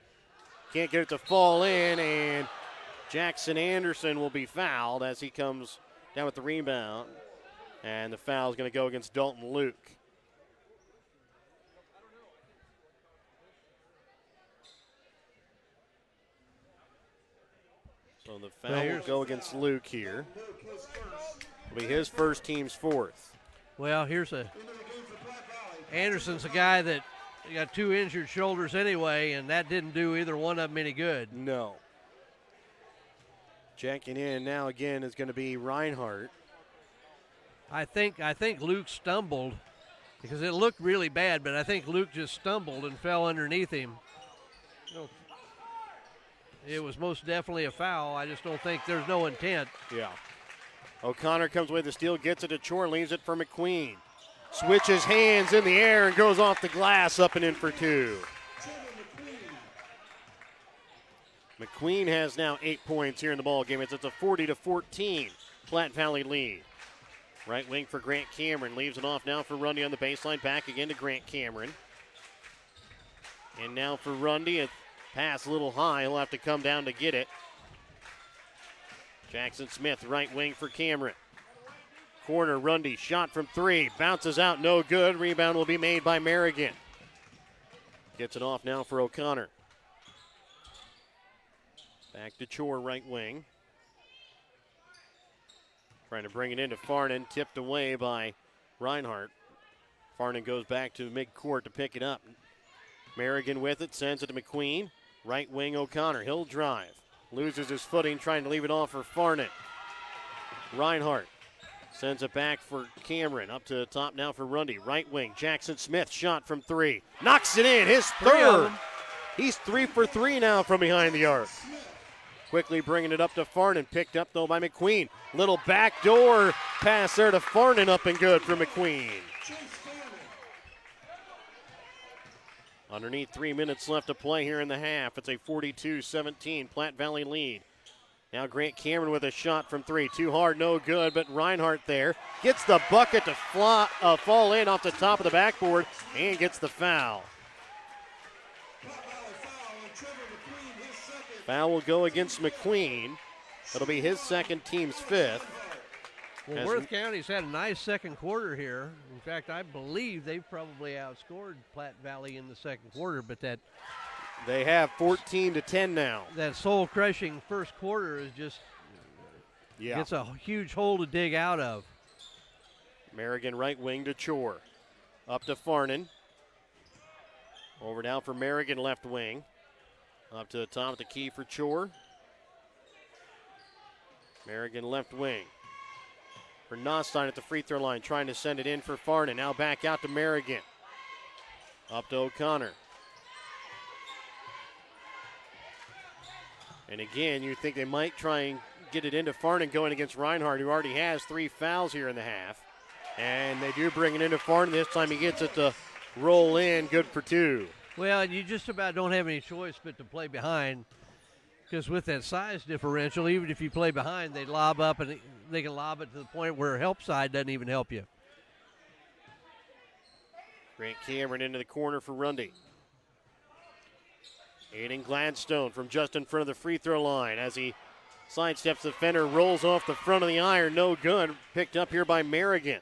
Can't get it to fall in, and Jackson Anderson will be fouled as he comes down with the rebound. And the foul is going to go against Dalton Luke. So the foul will go against Luke here. It'll be his first, team's fourth.
Well, Anderson's a guy that got two injured shoulders anyway, and that didn't do either one of them any good.
No. Checking in now again is going to be Reinhardt.
I think Luke stumbled because it looked really bad, but I think Luke just stumbled and fell underneath him. It was most definitely a foul. I just don't think there's no intent.
Yeah. O'Connor comes away with the steal, gets it to Chore, leaves it for McQueen. Switches hands in the air and goes off the glass, up and in for two. McQueen has now 8 points here in the ball game. It's a 40-14 Platte Valley lead. Right wing for Grant Cameron. Leaves it off now for Rundy on the baseline. Back again to Grant Cameron. And now for Rundy, a pass a little high. He'll have to come down to get it. Jackson Smith, right wing for Cameron. Corner, Rundy, shot from three. Bounces out, no good. Rebound will be made by Merrigan. Gets it off now for O'Connor. Back to Chore, right wing. Trying to bring it into Farnan, tipped away by Reinhardt. Farnan goes back to midcourt to pick it up. Merrigan with it, sends it to McQueen. Right wing O'Connor, he'll drive. Loses his footing, trying to leave it off for Farnan. Reinhardt sends it back for Cameron. Up to the top now for Rundy. Right wing, Jackson Smith, shot from three. Knocks it in, his third. He's 3 for 3 now from behind the arc. Quickly bringing it up to Farnan. Picked up, though, by McQueen. Little backdoor pass there to Farnan, up and good for McQueen. Underneath 3 minutes left to play here in the half. It's a 42-17 Platte Valley lead. Now Grant Cameron with a shot from three. Too hard, no good, but Reinhardt there. Gets the bucket to fall in off the top of the backboard and gets the foul. Foul will go against McQueen. It'll be his second, team's fifth.
Well, Worth County's had a nice second quarter here. In fact, I believe they've probably outscored Platte Valley in the second quarter, but that
they have 14-10 now.
That soul-crushing first quarter is just it's a huge hole to dig out of.
Merrigan right wing to Chore. Up to Farnan. Over now for Merrigan left wing. Up to the top of the key for Chore. Merrigan left wing. For Nostine at the free throw line, trying to send it in for Farnan. Now back out to Merrigan. Up to O'Connor. And again, you think they might try and get it into Farnan going against Reinhardt, who already has 3 fouls here in the half. And they do bring it into Farnan. This time he gets it to roll in, good for 2.
Well, you just about don't have any choice but to play behind, because with that size differential, even if you play behind, they lob up and they can lob it to the point where help side doesn't even help you.
Grant Cameron into the corner for Rundy. Aiden Gladstone from just in front of the free throw line as he sidesteps the defender, rolls off the front of the iron, no good. Picked up here by Merrigan.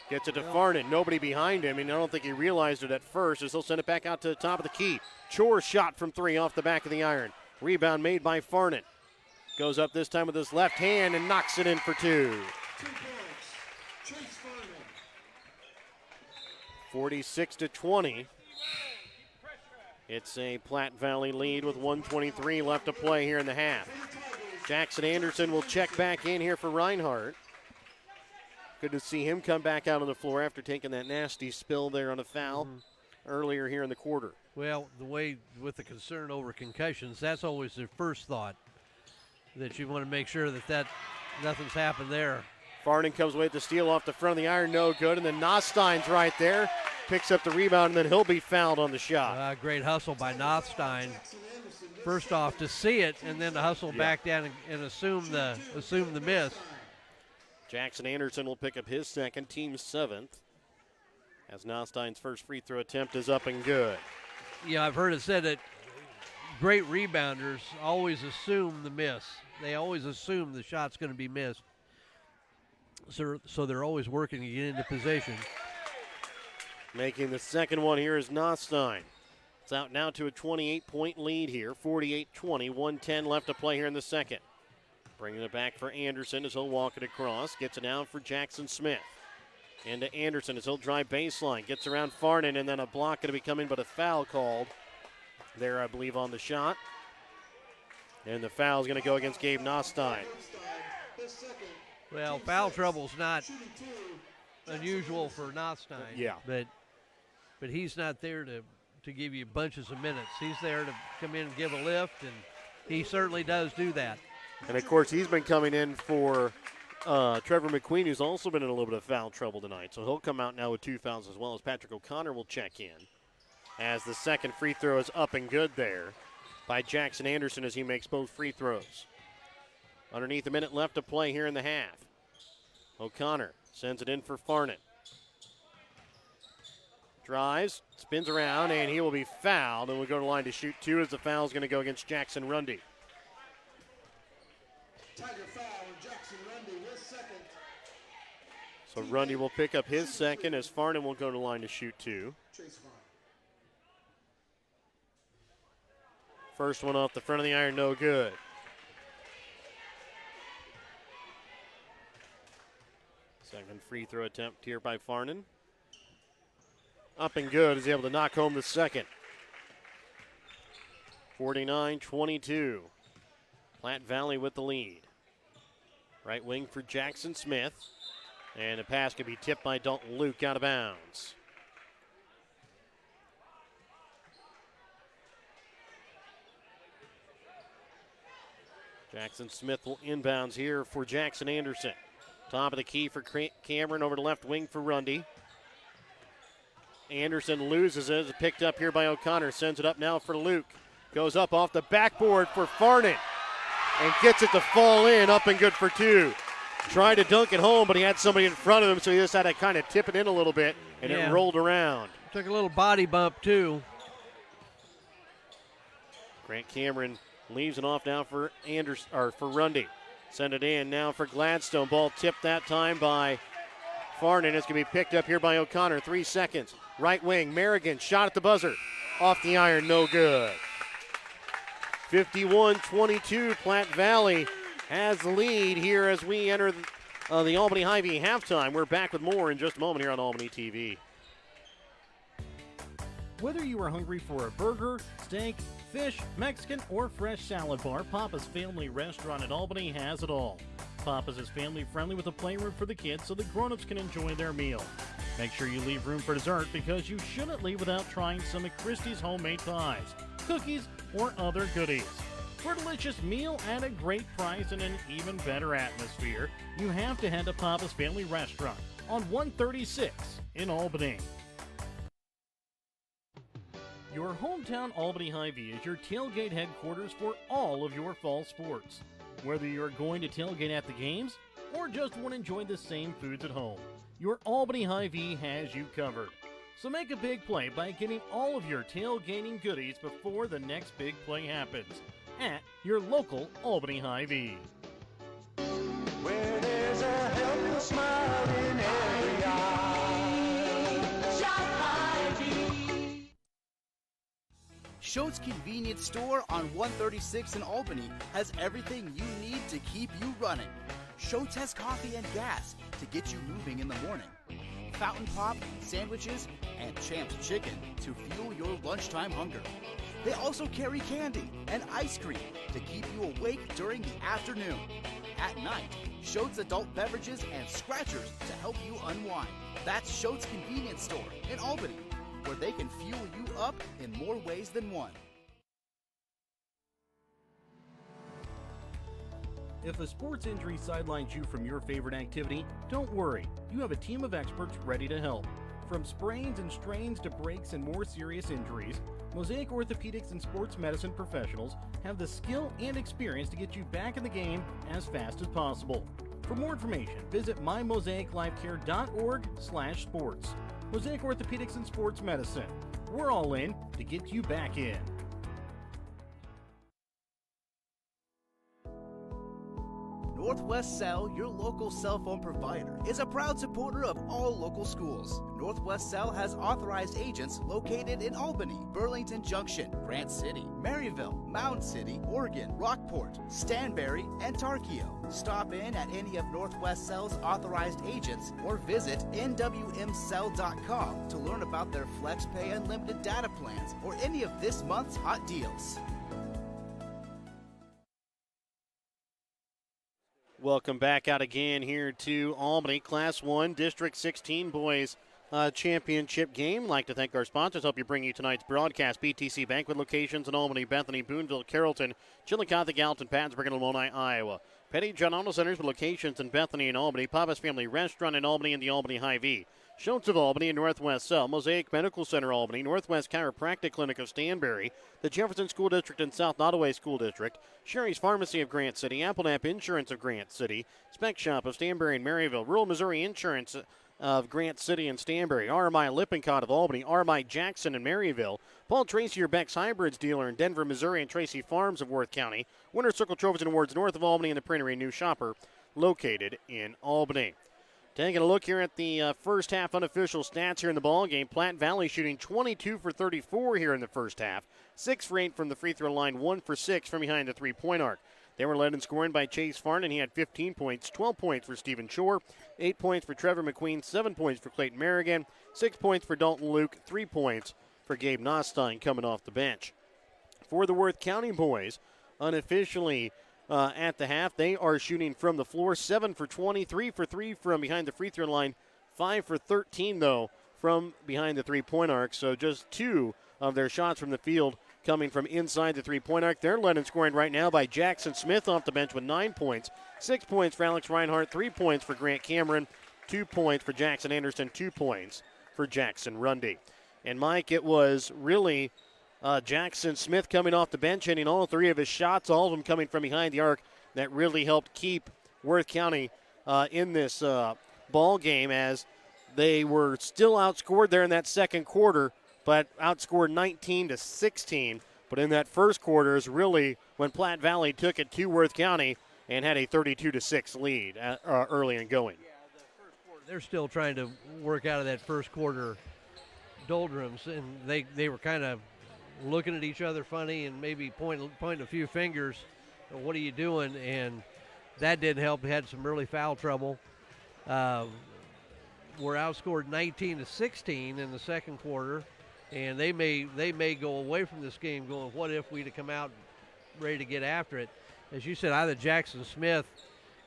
Gets it to Farnan, nobody behind him, and I don't think he realized it at first as he'll send it back out to the top of the key. Chore shot from three off the back of the iron. Rebound made by Farnan. Goes up this time with his left hand and knocks it in for 2. 46-20. It's a Platte Valley lead with 1:23 left to play here in the half. Jackson Anderson will check back in here for Reinhardt. Good to see him come back out on the floor after taking that nasty spill there on a foul earlier here in the quarter.
Well, the way with the concern over concussions, that's always the first thought, that you want to make sure that nothing's happened there.
Farnan comes away with the steal off the front of the iron, no good, and then Nostein's right there, picks up the rebound, and then he'll be fouled on the shot.
Great hustle by Nostine. First off, to see it, and then to hustle back down and assume the miss.
Jackson Anderson will pick up his second, team's 7th, as Nostein's first free throw attempt is up and good.
Yeah, I've heard it said that great rebounders always assume the miss. They always assume the shot's going to be missed. So they're always working to get into position.
Making the second one here is Nostine. It's out now to a 28-point lead here, 48-20, 1:10 left to play here in the second. Bringing it back for Anderson as he'll walk it across. Gets it down for Jackson Smith. Into Anderson as he'll drive baseline. Gets around Farnan, and then a block going to be coming, but a foul called there, I believe, on the shot. And the foul is going to go against Gabe Nostine.
Well, foul trouble's not unusual for Nothstein.
Yeah.
But he's not there to give you bunches of minutes. He's there to come in and give a lift, and he certainly does do that.
And, of course, he's been coming in for Trevor McQueen, who's also been in a little bit of foul trouble tonight. So he'll come out now with 2 fouls as well as Patrick O'Connor will check in. As the second free throw is up and good there by Jackson Anderson as he makes both free throws. Underneath a minute left to play here in the half. O'Connor sends it in for Farnan. Drives, spins around, and he will be fouled, and will go to the line to shoot 2 as the foul is going to go against Jackson Rundy.
Tiger foul on Jackson Rundy, his second.
So Rundy will pick up his second as Farnan will go to the line to shoot 2.
Chase Farnan.
First one off the front of the iron, no good. Second free throw attempt here by Farnan. Up and good, is able to knock home the second. 49-22. Platte Valley with the lead. Right wing for Jackson Smith. And the pass can be tipped by Dalton Luke out of bounds. Jackson Smith will inbounds here for Jackson Anderson. Top of the key for Cameron, over the left wing for Rundy. Anderson loses it. It's picked up here by O'Connor. Sends it up now for Luke. Goes up off the backboard for Farnan. And gets it to fall in, up and good for 2. Tried to dunk it home, but he had somebody in front of him, so he just had to kind of tip it in a little bit, and it rolled around.
Took a little body bump, too.
Grant Cameron leaves it off now for Rundy. Send it in now for Gladstone. Ball tipped that time by Farnan. It's going to be picked up here by O'Connor. 3 seconds. Right wing, Merrigan, shot at the buzzer. Off the iron, no good. 51-22, Platte Valley has the lead here as we enter the Albany Hy-Vee halftime. We're back with more in just a moment here on Albany TV.
Whether you are hungry for a burger, steak, fish, Mexican, or fresh salad bar, Papa's Family Restaurant in Albany has it all. Papa's is family friendly with a playroom for the kids so the grown-ups can enjoy their meal. Make sure you leave room for dessert because you shouldn't leave without trying some of Christie's homemade pies, cookies, or other goodies. For a delicious meal at a great price and an even better atmosphere, you have to head to Papa's Family Restaurant on 136 in Albany. Your hometown Albany Hy-Vee is your tailgate headquarters for all of your fall sports. Whether you're going to tailgate at the games or just want to enjoy the same foods at home, your Albany Hy-Vee has you covered. So make a big play by getting all of your tailgating goodies before the next big play happens at your local Albany Hy-Vee.
Where there's a helpful smile in every eye. Shop Hy-Vee.
Schultz Convenience Store on 136 in Albany has everything you need to keep you running. Schultz has coffee and gas to get you moving in the morning. Fountain Pop, sandwiches, and Champ's Chicken to fuel your lunchtime hunger. They also carry candy and ice cream to keep you awake during the afternoon. At night, Schultz adult beverages and scratchers to help you unwind. That's Schultz Convenience Store in Albany, where they can fuel you up in more ways than one.
If a sports injury sidelines you from your favorite activity, don't worry. You have a team of experts ready to help. From sprains and strains to breaks and more serious injuries, Mosaic Orthopedics and Sports Medicine professionals have the skill and experience to get you back in the game as fast as possible. For more information, visit mymosaiclifecare.org/sports. Mosaic Orthopedics and Sports Medicine. We're all in to get you back in.
Northwest Cell, your local cell phone provider, is a proud supporter of all local schools. Northwest Cell has authorized agents located in Albany, Burlington Junction, Grant City, Maryville, Mound City, Oregon, Rockport, Stanberry, and Tarkio. Stop in at any of Northwest Cell's authorized agents or visit nwmcell.com to learn about their FlexPay unlimited data plans or any of this month's hot deals.
Welcome back out again here to Albany. Class 1 District 16 boys championship game. Like to thank our sponsors. Help you bring you tonight's broadcast. BTC Banquet locations in Albany, Bethany, Boonville, Carrollton, Chillicothe, Gallatin, Padsburg, and Lamoni, Iowa. Petty John Auto Centers with locations in Bethany and Albany. Papa's Family Restaurant in Albany and the Albany Hy-Vee. Schultz of Albany and Northwest Cell, Mosaic Medical Center Albany, Northwest Chiropractic Clinic of Stanberry, the Jefferson School District and South Nottoway School District, Sherry's Pharmacy of Grant City, Applenap Insurance of Grant City, Spec Shop of Stanberry and Maryville, Rural Missouri Insurance of Grant City and Stanberry, RMI Lippincott of Albany, RMI Jackson and Maryville, Paul Tracy, your Beck's Hybrids dealer in Denver, Missouri, and Tracy Farms of Worth County, Winter Circle Trophies and Awards north of Albany, and the Printery New Shopper located in Albany. Taking a look here at the first half unofficial stats here in the ball game. Platte Valley shooting 22 for 34 here in the first half. 6 for 8 from the free throw line, 1 for 6 from behind the three-point arc. They were led in scoring by Chase Farnan. He had 15 points, 12 points for Stephen Shore, 8 points for Trevor McQueen, 7 points for Clayton Merrigan, 6 points for Dalton Luke, 3 points for Gabe Nostine coming off the bench. For the Worth County boys, unofficially at the half, they are shooting from the floor 7 for 20, 3 for 3 from behind the free throw line, 5 for 13 though from behind the three-point arc. So just 2 of their shots from the field coming from inside the three-point arc. They're led in scoring right now by Jackson Smith off the bench with 9 points, 6 points for Alex Reinhardt, 3 points for Grant Cameron, 2 points for Jackson Anderson, 2 points for Jackson Rundy. And Mike, it was really Jackson Smith coming off the bench, hitting all 3 of his shots, all of them coming from behind the arc, that really helped keep Worth County in this ball game, as they were still outscored there in that second quarter, but outscored 19-16. But in that first quarter is really when Platte Valley took it to Worth County and had a 32-6 lead early in going.
Yeah, the first quarter, they're still trying to work out of that first quarter doldrums, and they were kind of looking at each other funny and maybe pointing a few fingers. What are you doing? And that didn't help. They had some really foul trouble. Were outscored 19-16 in the second quarter, and they may go away from this game going, what if we'd have come out ready to get after it? As you said, either Jackson Smith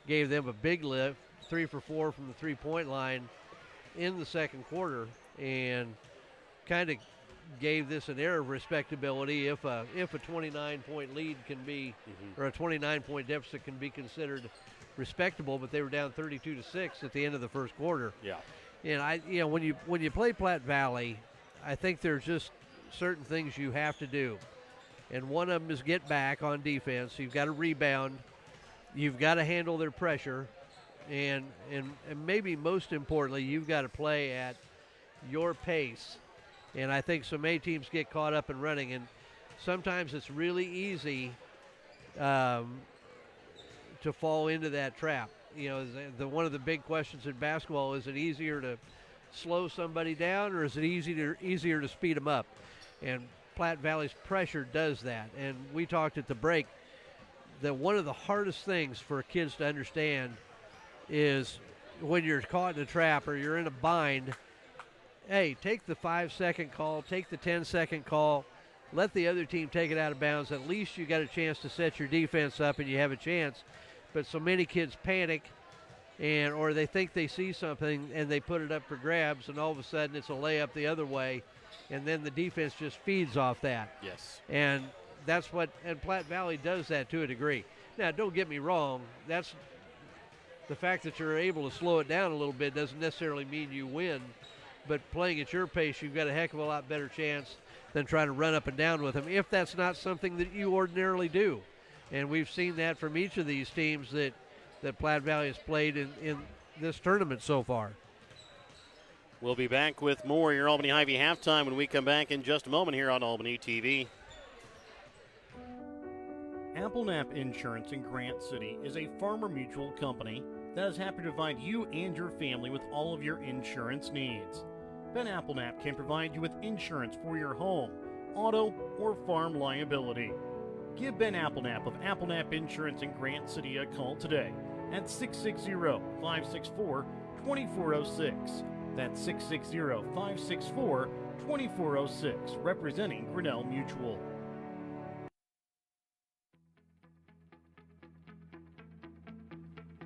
gave them a big lift, 3 for 4 from the three-point line in the second quarter, and kind of gave this an air of respectability if a 29-point lead can be, or a 29-point deficit can be considered respectable. But they were down 32-6 at the end of the first quarter.
Yeah.
And when you play Platte Valley, I think there's just certain things you have to do, and one of them is get back on defense. You've got to rebound, you've got to handle their pressure, and maybe most importantly, you've got to play at your pace. And I think some A teams get caught up and running, and sometimes it's really easy to fall into that trap. You know, one of the big questions in basketball, is it easier to slow somebody down, or is it easier to speed them up? And Platte Valley's pressure does that. And we talked at the break that one of the hardest things for kids to understand is when you're caught in a trap or you're in a bind, hey, take the 5-second call, take the 10-second call, let the other team take it out of bounds. At least you got a chance to set your defense up and you have a chance. But so many kids panic, or they think they see something and they put it up for grabs, and all of a sudden it's a layup the other way, and then the defense just feeds off that.
Yes.
And that's and Platte Valley does that to a degree. Now, don't get me wrong, that's the fact that you're able to slow it down a little bit doesn't necessarily mean you win, but playing at your pace, you've got a heck of a lot better chance than trying to run up and down with them, if that's not something that you ordinarily do. And we've seen that from each of these teams that Platte Valley has played in this tournament so far.
We'll be back with more your Albany Hy-Vee halftime when we come back in just a moment here on Albany TV.
Applenap Insurance in Grant City is a farmer mutual company that is happy to provide you and your family with all of your insurance needs. Ben Applenap can provide you with insurance for your home, auto, or farm liability. Give Ben Applenap of Applenap Insurance in Grant City a call today at 660-564-2406. That's 660-564-2406, representing Grinnell Mutual.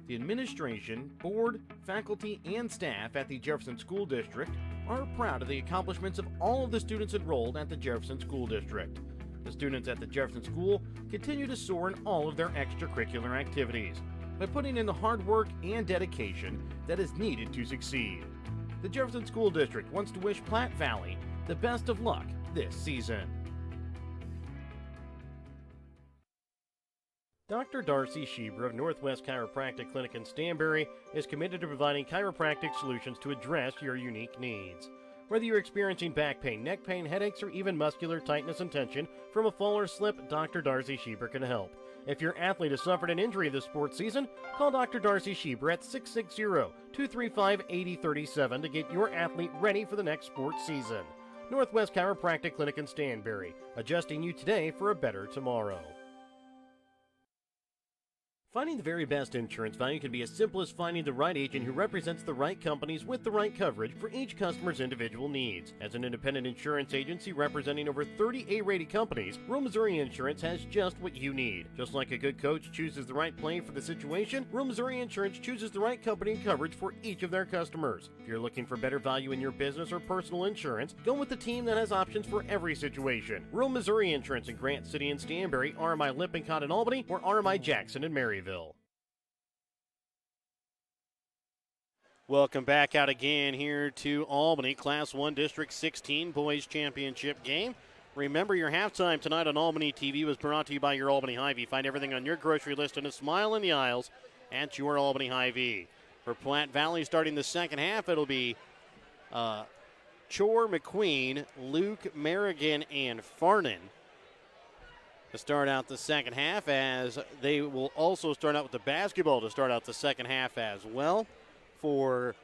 The administration, board, faculty, and staff at the Jefferson School District are proud of the accomplishments of all of the students enrolled at the Jefferson School District. The students at the Jefferson School continue to soar in all of their extracurricular activities by putting in the hard work and dedication that is needed to succeed. The Jefferson School District wants to wish Platte Valley the best of luck this season. Dr. Darcy Schieber of Northwest Chiropractic Clinic in Stanberry is committed to providing chiropractic solutions to address your unique needs. Whether you're experiencing back pain, neck pain, headaches, or even muscular tightness and tension from a fall or slip, Dr. Darcy Schieber can help. If your athlete has suffered an injury this sports season, call Dr. Darcy Schieber at 660-235-8037 to get your athlete ready for the next sports season. Northwest Chiropractic Clinic in Stanberry, adjusting you today for a better tomorrow. Finding the very best insurance value can be as simple as finding the right agent who represents the right companies with the right coverage for each customer's individual needs. As an independent insurance agency representing over 30 A-rated companies, Rural Missouri Insurance has just what you need. Just like a good coach chooses the right play for the situation, Rural Missouri Insurance chooses the right company and coverage for each of their customers. If you're looking for better value in your business or personal insurance, go with the team that has options for every situation. Rural Missouri Insurance in Grant City and Stanberry, RMI Lippincott in Albany, or RMI Jackson in Maryville.
Welcome back out again here to Albany, Class 1 District 16 Boys Championship game. Remember, your halftime tonight on Albany TV was brought to you by your Albany Hy-Vee. Find everything on your grocery list and a smile in the aisles at your Albany Hy-Vee. For Platte Valley starting the second half, it'll be Chor, McQueen, Luke, Merrigan, and Farnan to start out the second half, as they will also start out with the basketball to start out the second half as well. For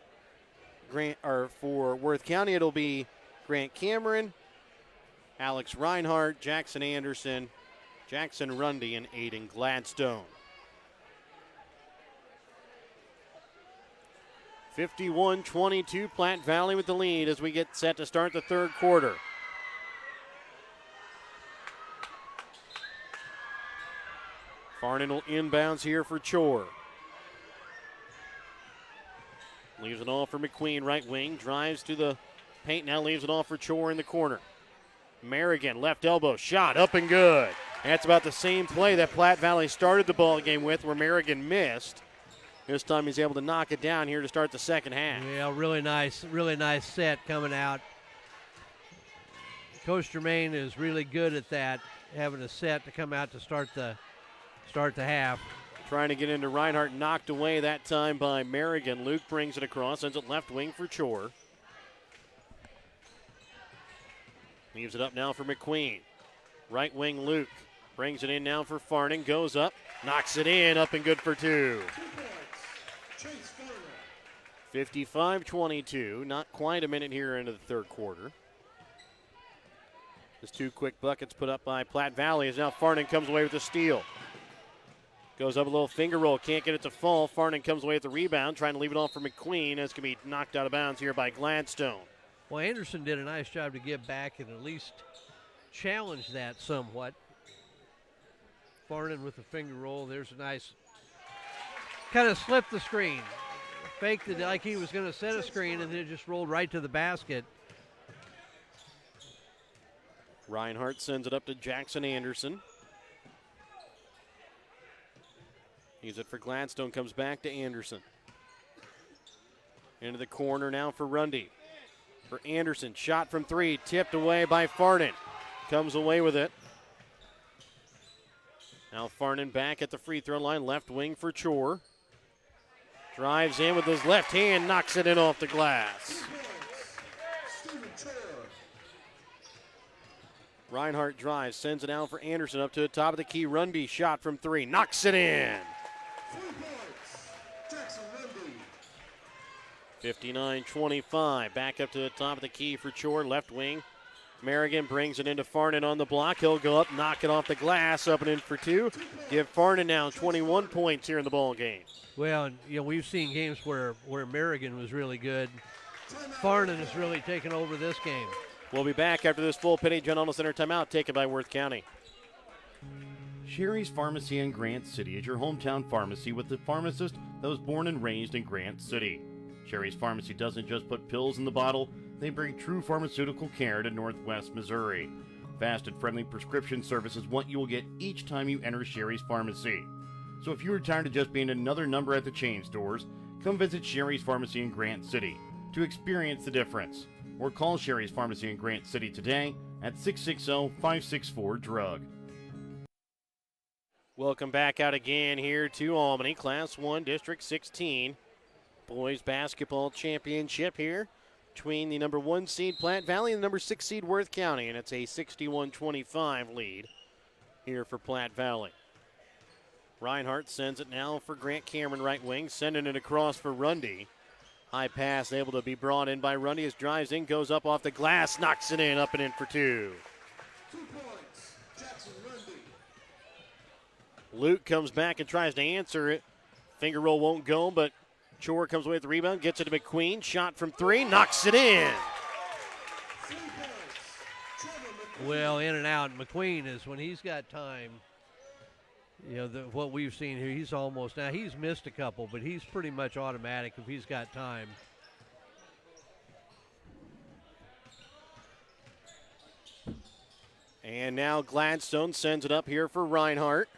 Worth County, it'll be Grant Cameron, Alex Reinhardt, Jackson Anderson, Jackson Rundy, and Aiden Gladstone. 51-22, Platte Valley with the lead as we get set to start the third quarter. Farnan will inbounds here for Chor. Leaves it all for McQueen, right wing. Drives to the paint, now leaves it all for Chor in the corner. Merrigan, left elbow, shot, up and good. That's about the same play that Platte Valley started the ball game with, where Merrigan missed. This time he's able to knock it down here to start the second half.
Yeah, really nice set coming out. Coach Germain is really good at that, having a set to come out to start the half.
Trying to get into Reinhardt, knocked away that time by Merrigan. Luke brings it across, sends it left wing for Chor. Leaves it up now for McQueen. Right wing Luke brings it in now for Farnan, goes up, knocks it in, up and good for two. 55-22, not quite a minute here into the third quarter. Just two quick buckets put up by Platte Valley as now Farnan comes away with a steal. Goes up a little finger roll, can't get it to fall. Farnan comes away with the rebound, trying to leave it off for McQueen. It's going to be knocked out of bounds here by Gladstone.
Well, Anderson did a nice job to get back and at least challenge that somewhat. Farnan with the finger roll. There's a nice, kind of slipped the screen. Faked it like he was going to set a screen, and then it just rolled right to the basket.
Reinhardt sends it up to Jackson Anderson. Use it for Gladstone, comes back to Anderson. Into the corner now for Rundy. For Anderson, shot from three, tipped away by Farnan. Comes away with it. Now Farnan back at the free throw line, left wing for Chor. Drives in with his left hand, knocks it in off the glass. Reinhardt drives, sends it out for Anderson up to the top of the key. Rundy, shot from three, knocks it in. 59-25, back up to the top of the key for Chor, left wing. Merrigan brings it into Farnan on the block. He'll go up, knock it off the glass, up and in for two. Give Farnan now 21 points here in the ball game.
Well, we've seen games where Merrigan was really good. Farnan has really taken over this game.
We'll be back after this full Penny General Center timeout taken by Worth County.
Sherry's Pharmacy in Grant City is your hometown pharmacy with the pharmacist,
those born and raised in Grant City. Sherry's Pharmacy doesn't just put pills in the bottle, they bring true pharmaceutical care to Northwest Missouri. Fast and friendly prescription service is what you will get each time you enter Sherry's Pharmacy. So if you are tired of just being another number at the chain stores, come visit Sherry's Pharmacy in Grant City to experience the difference. Or call Sherry's Pharmacy in Grant City today at 660-564-DRUG. Welcome back out again here to Albany, Class 1, District 16. Boys Basketball Championship here between the number 1 seed Platte Valley and the number 6 seed Worth County, and it's a 61-25 lead here for Platte Valley. Reinhardt sends it now for Grant Cameron, right wing, sending it across for Rundy. High pass able to be brought in by Rundy as drives in, goes up off the glass, knocks it in, up and in for 2.
2 points, Jackson Rundy.
Luke comes back and tries to answer it. Finger roll won't go, but Chor comes away with the rebound, gets it to McQueen, shot from 3, knocks it in.
3 points, Trevor McQueen.
Well, in and out. McQueen is, when he's got time, what we've seen here, he's missed a couple, but he's pretty much automatic if he's got time.
And now Gladstone sends it up here for Reinhardt.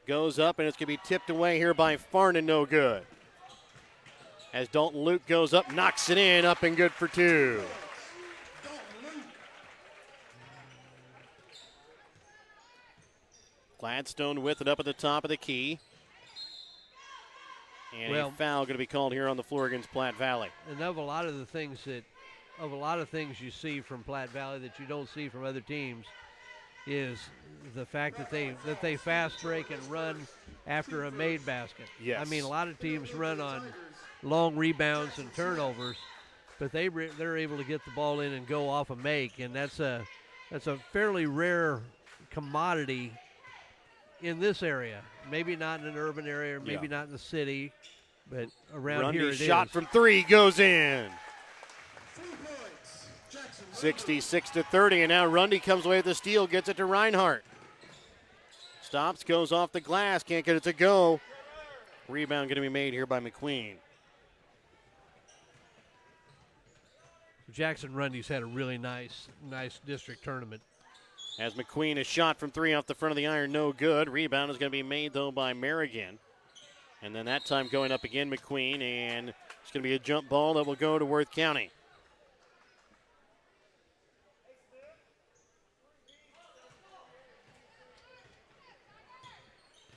Goes up, and it's going to be tipped away here by Farnan, no good. As Dalton Luke goes up, knocks it in, up and good for 2. Gladstone with it up at the top of the key. And a foul going to be called here on the floor against Platte Valley.
And of a lot of things you see from Platte Valley that you don't see from other teams is the fact that they fast break and run after a made basket.
Yes.
I mean, a lot of teams run on long rebounds and turnovers, but they're able to get the ball in and go off a make, and that's a fairly rare commodity in this area. Maybe not in an urban area, or maybe not in the city, but around here it is.
Shot from 3 goes in.
3 points, Jackson
66-30, and now Rundy comes away with the steal, gets it to Reinhardt. Stops, goes off the glass, can't get it to go. Rebound going to be made here by McQueen.
Jackson Rundy's had a really nice district tournament.
As McQueen is shot from 3 off the front of the iron, no good. Rebound is going to be made, though, by Merrigan. And then that time going up again, McQueen, and it's going to be a jump ball that will go to Worth County.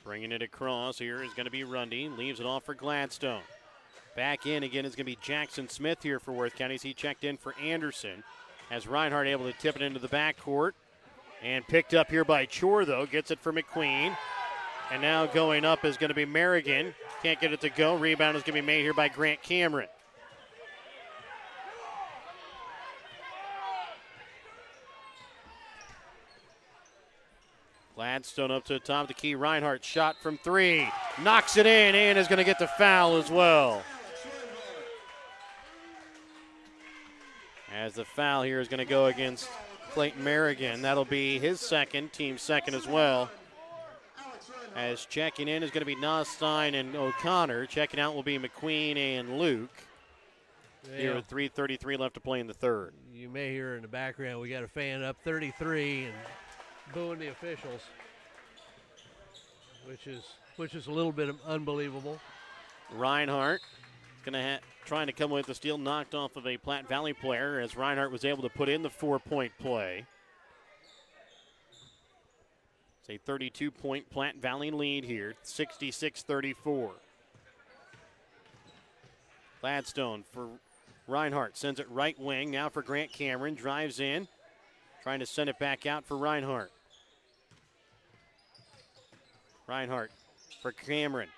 Bringing it across here is going to be Rundy. Leaves it off for Gladstone. Back in again is going to be Jackson Smith here for Worth County as he checked in for Anderson. As Reinhardt able to tip it into the backcourt. And picked up here by Chor, though. Gets it for McQueen. And now going up is going to be Merrigan. Can't get it to go. Rebound is going to be made here by Grant Cameron. Gladstone up to the top of the key. Reinhardt shot from 3. Knocks it in and is going to get the foul as well. As the foul here is going to go against Clayton Merrigan. That'll be his second, team second as well. As checking in is going to be Nostein and O'Connor. Checking out will be McQueen and Luke. Here with 3:33 left to play in the third.
You may hear in the background we got a fan up 33 and booing the officials, which is a little bit unbelievable.
Reinhardt going to trying to come with the steal, knocked off of a Platte Valley player as Reinhardt was able to put in the 4-point play. It's a 32-point Platte Valley lead here, 66-34. Gladstone for Reinhardt, sends it right wing, now for Grant Cameron, drives in, trying to send it back out for Reinhardt. Reinhardt for Cameron.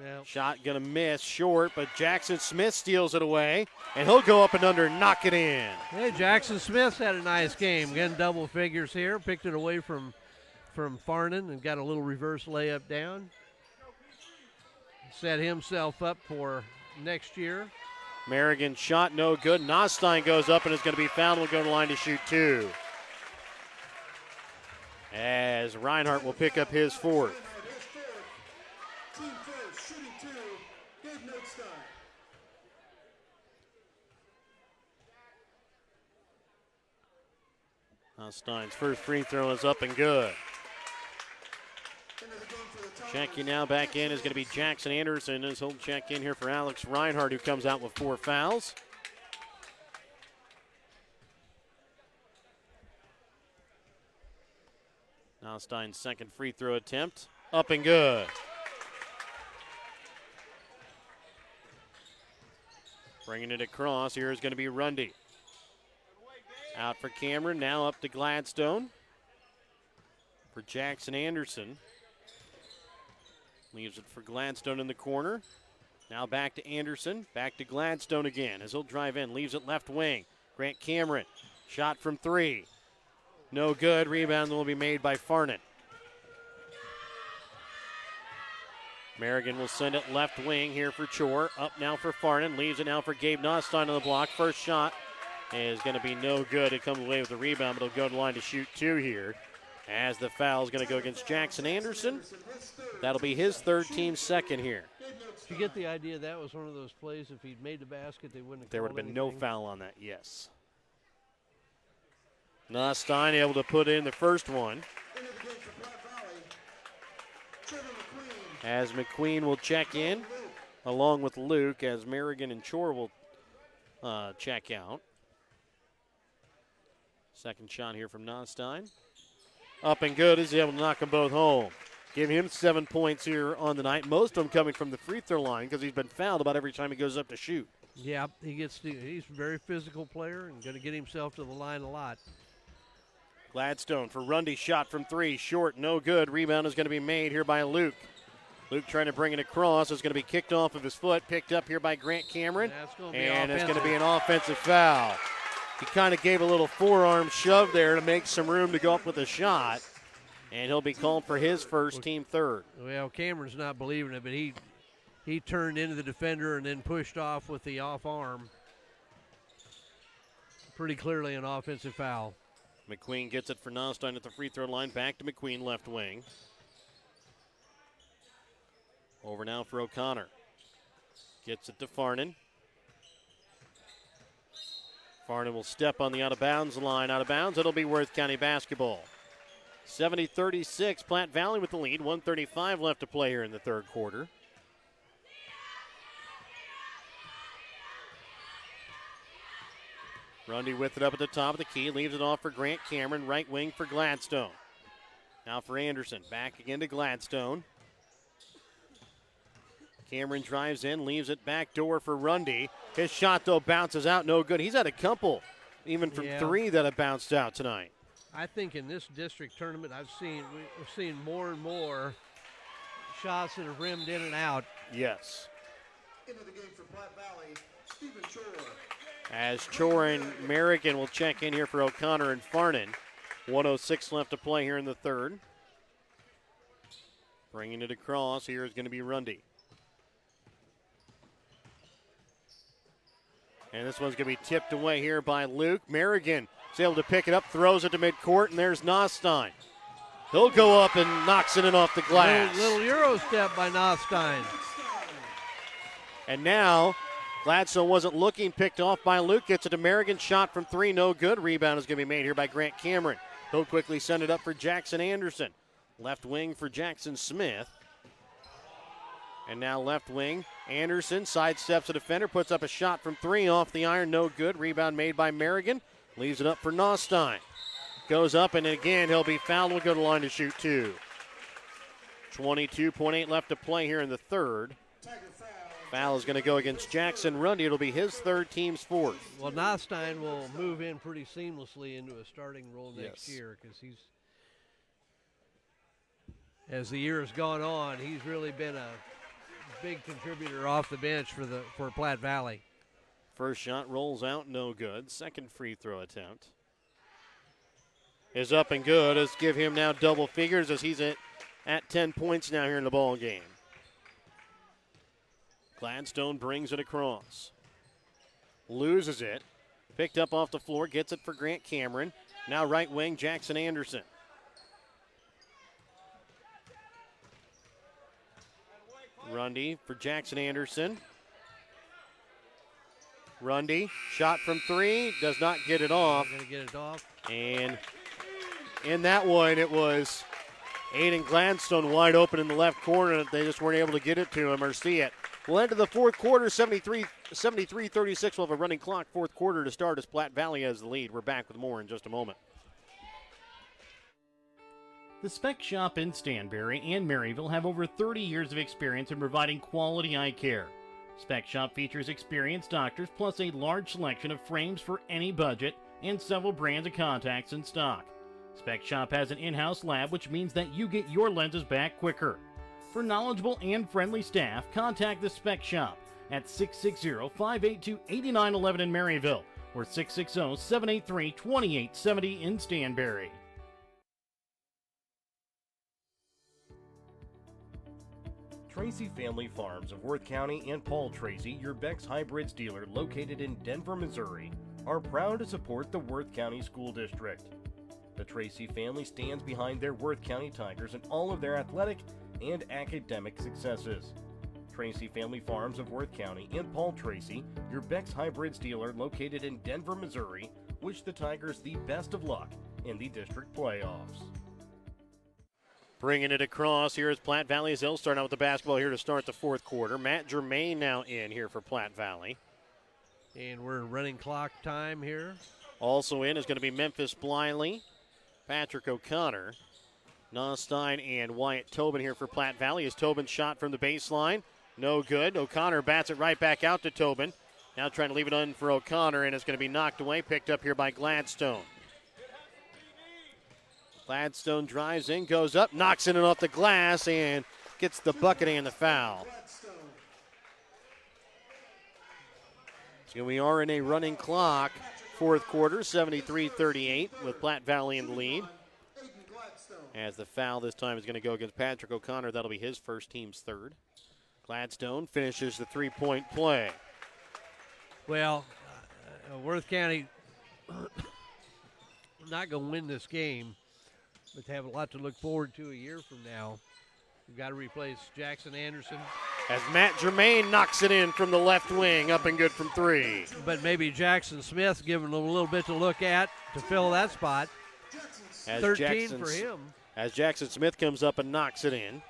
Yeah.
Shot gonna miss, short, but Jackson Smith steals it away, and he'll go up and under, knock it in.
Hey, Jackson Smith had a nice game. Again, double figures here. Picked it away from Farnan and got a little reverse layup down. Set himself up for next year.
Merrigan shot no good. Nostein goes up and is going to be fouled. Will go to the line to shoot 2. As Reinhardt will pick up his 4th.
Team first, shooting 2,
Stein's first free throw is up and good. Checking now back in is going to be Jackson Anderson as he'll check in here for Alex Reinhardt, who comes out with 4 fouls. Now Stein's second free throw attempt, up and good. Bringing it across, here is going to be Rundy. Out for Cameron, now up to Gladstone. For Jackson Anderson. Leaves it for Gladstone in the corner. Now back to Anderson, back to Gladstone again as he'll drive in, leaves it left wing. Grant Cameron, shot from 3. No good, rebound will be made by Farnan. Merrigan will send it left wing here for Chore. Up now for Farnan, leaves it now for Gabe Nostine on the block. First shot is going to be no good. It comes away with the rebound, but he'll go to the line to shoot 2 here. As the foul is going to go against Jackson Anderson. That'll be his third, team second here.
Did you get the idea that was one of those plays? If he'd made the basket, they wouldn't have
There would have been
anything?
no foul on that, yes. Nostine able to put in the first one. As McQueen will check in, along with Luke, as Merrigan and Chore will check out. Second shot here from Nostine. Up and good as he's able to knock them both home. Give him 7 points here on the night. Most of them coming from the free throw line because he's been fouled about every time he goes up to shoot.
Yeah, he's a very physical player and going to get himself to the line a lot.
Gladstone for Rundy, shot from 3, short, no good. Rebound is going to be made here by Luke. Luke trying to bring it across. It's going to be kicked off of his foot, picked up here by Grant Cameron. And it's going to be an offensive foul. He kind of gave a little forearm shove there to make some room to go up with a shot. And he'll be called for his first, team third.
Well, Cameron's not believing it, but he turned into the defender and then pushed off with the off arm. Pretty clearly an offensive foul.
McQueen gets it for Nostine at the free throw line. Back to McQueen, left wing. Over now for O'Connor. Gets it to Farnan. Farnan will step on the out-of-bounds line. Out of bounds, it'll be Worth County basketball. 70-36, Platte Valley with the lead. 1:35 left to play here in the third quarter. Rundy with it up at the top of the key. Leaves it off for Grant Cameron. Right wing for Gladstone. Now for Anderson. Back again to Gladstone. Cameron drives in, leaves it back door for Rundy. His shot, though, bounces out, no good. He's had a couple, even from 3, that have bounced out tonight.
I think in this district tournament, we've seen more and more shots that have rimmed in and out.
Yes.
Into the game for Platte Valley, Stephen Chore.
As Chore and Merrigan will check in here for O'Connor and Farnan. 1:06 left to play here in the third. Bringing it across here is going to be Rundy. And this one's going to be tipped away here by Luke. Merrigan is able to pick it up, throws it to midcourt, and there's Nostine. He'll go up and knocks it in off the glass.
Little Euro step by Nostine.
And now, Gladstone wasn't looking, picked off by Luke. Gets it to Merrigan, shot from 3, no good. Rebound is going to be made here by Grant Cameron. He'll quickly send it up for Jackson Anderson. Left wing for Jackson Smith. And now left wing, Anderson sidesteps a defender, puts up a shot from 3 off the iron, no good. Rebound made by Merrigan, leaves it up for Nostine. Goes up, and again he'll be fouled. Will go to the line to shoot 2. 22.8 left to play here in the third. Foul is going to go against Jackson Rundy. It'll be his third, team's fourth.
Well, Nostine will move in pretty seamlessly into a starting role next year because as the year has gone on, he's really been a big contributor off the bench for Platte Valley.
First shot rolls out, no good. Second free throw attempt is up and good. Let's give him now double figures as he's at 10 points now here in the ball game. Gladstone brings it across. Loses it. Picked up off the floor, gets it for Grant Cameron. Now right wing, Jackson Anderson. Rundy for Jackson Anderson. Rundy, shot from 3, does not get it off.
Going to get it off.
And in that one, it was Aiden Gladstone wide open in the left corner. They just weren't able to get it to him or see it. We'll enter the fourth quarter, 73-36. We'll have a running clock, fourth quarter to start as Platte Valley has the lead. We're back with more in just a moment.
The Spec Shop in Stanberry and Maryville have over 30 years of experience in providing quality eye care. Spec Shop features experienced doctors plus a large selection of frames for any budget and several brands of contacts in stock. Spec Shop has an in-house lab, which means that you get your lenses back quicker. For knowledgeable and friendly staff, contact the Spec Shop at 660-582-8911 in Maryville or 660-783-2870 in Stanberry.
Tracy Family Farms of Worth County and Paul Tracy, your Beck's Hybrids dealer located in Denver, Missouri, are proud to support the Worth County School District. The Tracy family stands behind their Worth County Tigers in all of their athletic and academic successes. Tracy Family Farms of Worth County and Paul Tracy, your Beck's Hybrids dealer located in Denver, Missouri, wish the Tigers the best of luck in the district playoffs.
Bringing it across here is Platte Valley as they'll start out with the basketball here to start the fourth quarter. Matt Germain now in here for Platte Valley.
And we're in running clock time here.
Also in is going to be Memphis Bliley, Patrick O'Connor, Nostein, and Wyatt Tobin here for Platte Valley. As Tobin shot from the baseline, no good. O'Connor bats it right back out to Tobin. Now trying to leave it on for O'Connor, and it's going to be knocked away, picked up here by Gladstone. Gladstone drives in, goes up, knocks it off the glass, and gets the bucket and the foul. So we are in a running clock. Fourth quarter, 73-38 with Platte Valley in the lead. As the foul this time is going to go against Patrick O'Connor. That'll be his first, team's third. Gladstone finishes the three-point play.
Well, Worth County not going to win this game, but they have a lot to look forward to a year from now. We've got to replace Jackson Anderson.
As Matt Germain knocks it in from the left wing, up and good from three.
But maybe Jackson Smith giving them a little bit to look at to fill that spot.
As
13 for him.
As Jackson Smith comes up and knocks it in.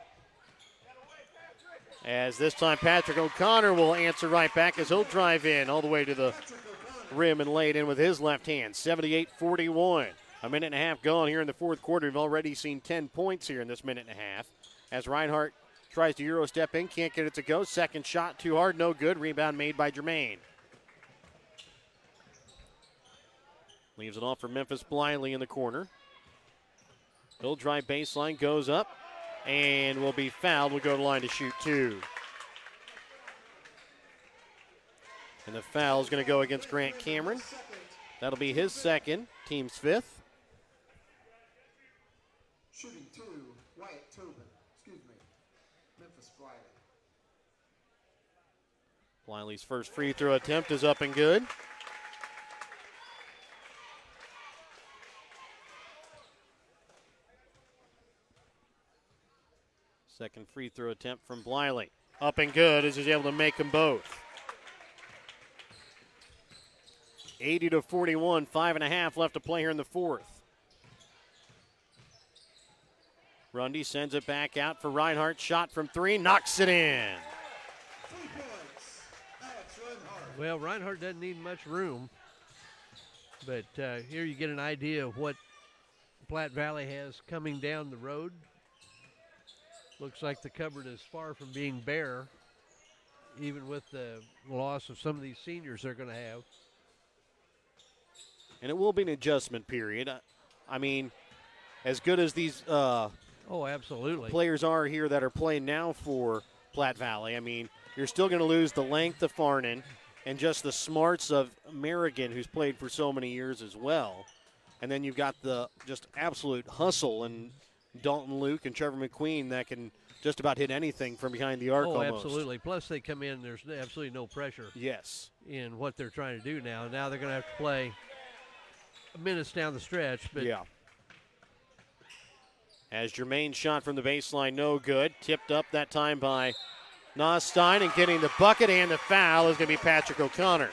As this time Patrick O'Connor will answer right back as he'll drive in all the way to the rim and lay it in with his left hand. 78-41. A minute and a half gone here in the fourth quarter. We've already seen 10 points here in this minute and a half. As Reinhardt tries to Euro step in, can't get it to go. Second shot too hard, no good. Rebound made by Germain. Leaves it off for Memphis Bliley in the corner. He'll drive baseline, goes up, and will be fouled. Will go to the line to shoot two. And the foul is going to go against Grant Cameron. That'll be his second, team's fifth.
Shooting two, Wyatt Tobin. Memphis Bliley.
Bliley's first free throw attempt is up and good. Second free throw attempt from Bliley. Up and good as he's able to make them both. 80-41, 5.5 left to play here in the fourth. Rundy sends it back out for Reinhardt. Shot from three, knocks it in.
3 points. Alex Reinhardt.
Well, Reinhardt doesn't need much room. But here you get an idea of what Platte Valley has coming down the road. Looks like the cupboard is far from being bare, even with the loss of some of these seniors they're going to have.
And it will be an adjustment period. I mean, as good as these
absolutely.
players are here that are playing now for Platte Valley, I mean, you're still going to lose the length of Farnan and just the smarts of Merrigan, who's played for so many years as well. And then you've got the just absolute hustle and Dalton Luke and Trevor McQueen that can just about hit anything from behind the arc almost.
Absolutely. Plus they come in, there's absolutely no pressure.
Yes.
In what they're trying to do now. Now they're going to have to play minutes down the stretch. But
yeah. As Germain shot from the baseline, no good. Tipped up that time by Nostein, and getting the bucket and the foul is going to be Patrick O'Connor.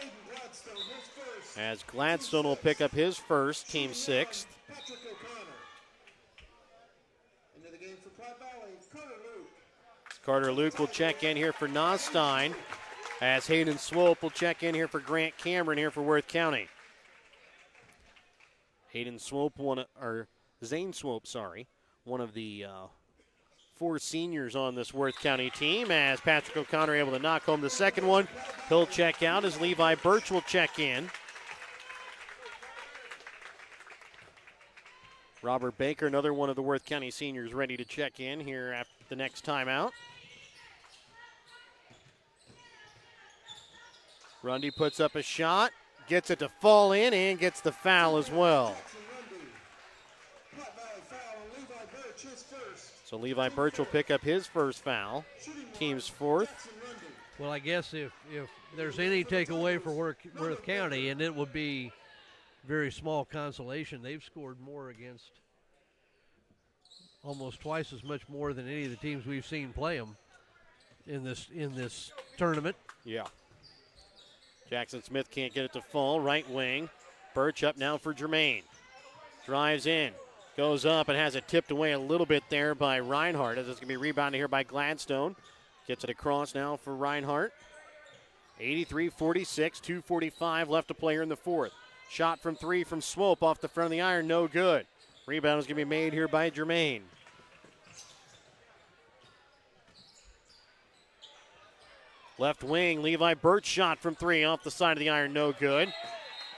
Hayden Gladstone, his first.
As Gladstone will pick up his first, team 6th.
Patrick O'Connor. Into the game for Platte Valley, Carter Luke.
Carter Luke will check in here for Nostein, as Hayden Swope will check in here for Grant Cameron here for Worth County. Hayden Swope, Zane Swope, one of the 4 seniors on this Worth County team, as Patrick O'Connor able to knock home the second one. He'll check out as Levi Birch will check in. Robert Baker, another one of the Worth County seniors, ready to check in here after the next timeout. Rundy puts up a shot, gets it to fall in, and gets the foul as well. So Levi Birch will pick up his first foul, team's 4th.
Well, I guess if there's any takeaway for Worth County, and it would be very small consolation, they've scored more against almost twice as much more than any of the teams we've seen play them in this tournament.
Yeah. Jackson Smith can't get it to fall. Right wing. Birch up now for Jermaine. Drives in. Goes up and has it tipped away a little bit there by Reinhardt, as it's going to be rebounded here by Gladstone. Gets it across now for Reinhardt. 83-46, 2:45 left to play here in the 4th. Shot from 3 from Swope off the front of the iron, no good. Rebound is going to be made here by Jermaine. Left wing, Levi Birch shot from 3 off the side of the iron, no good.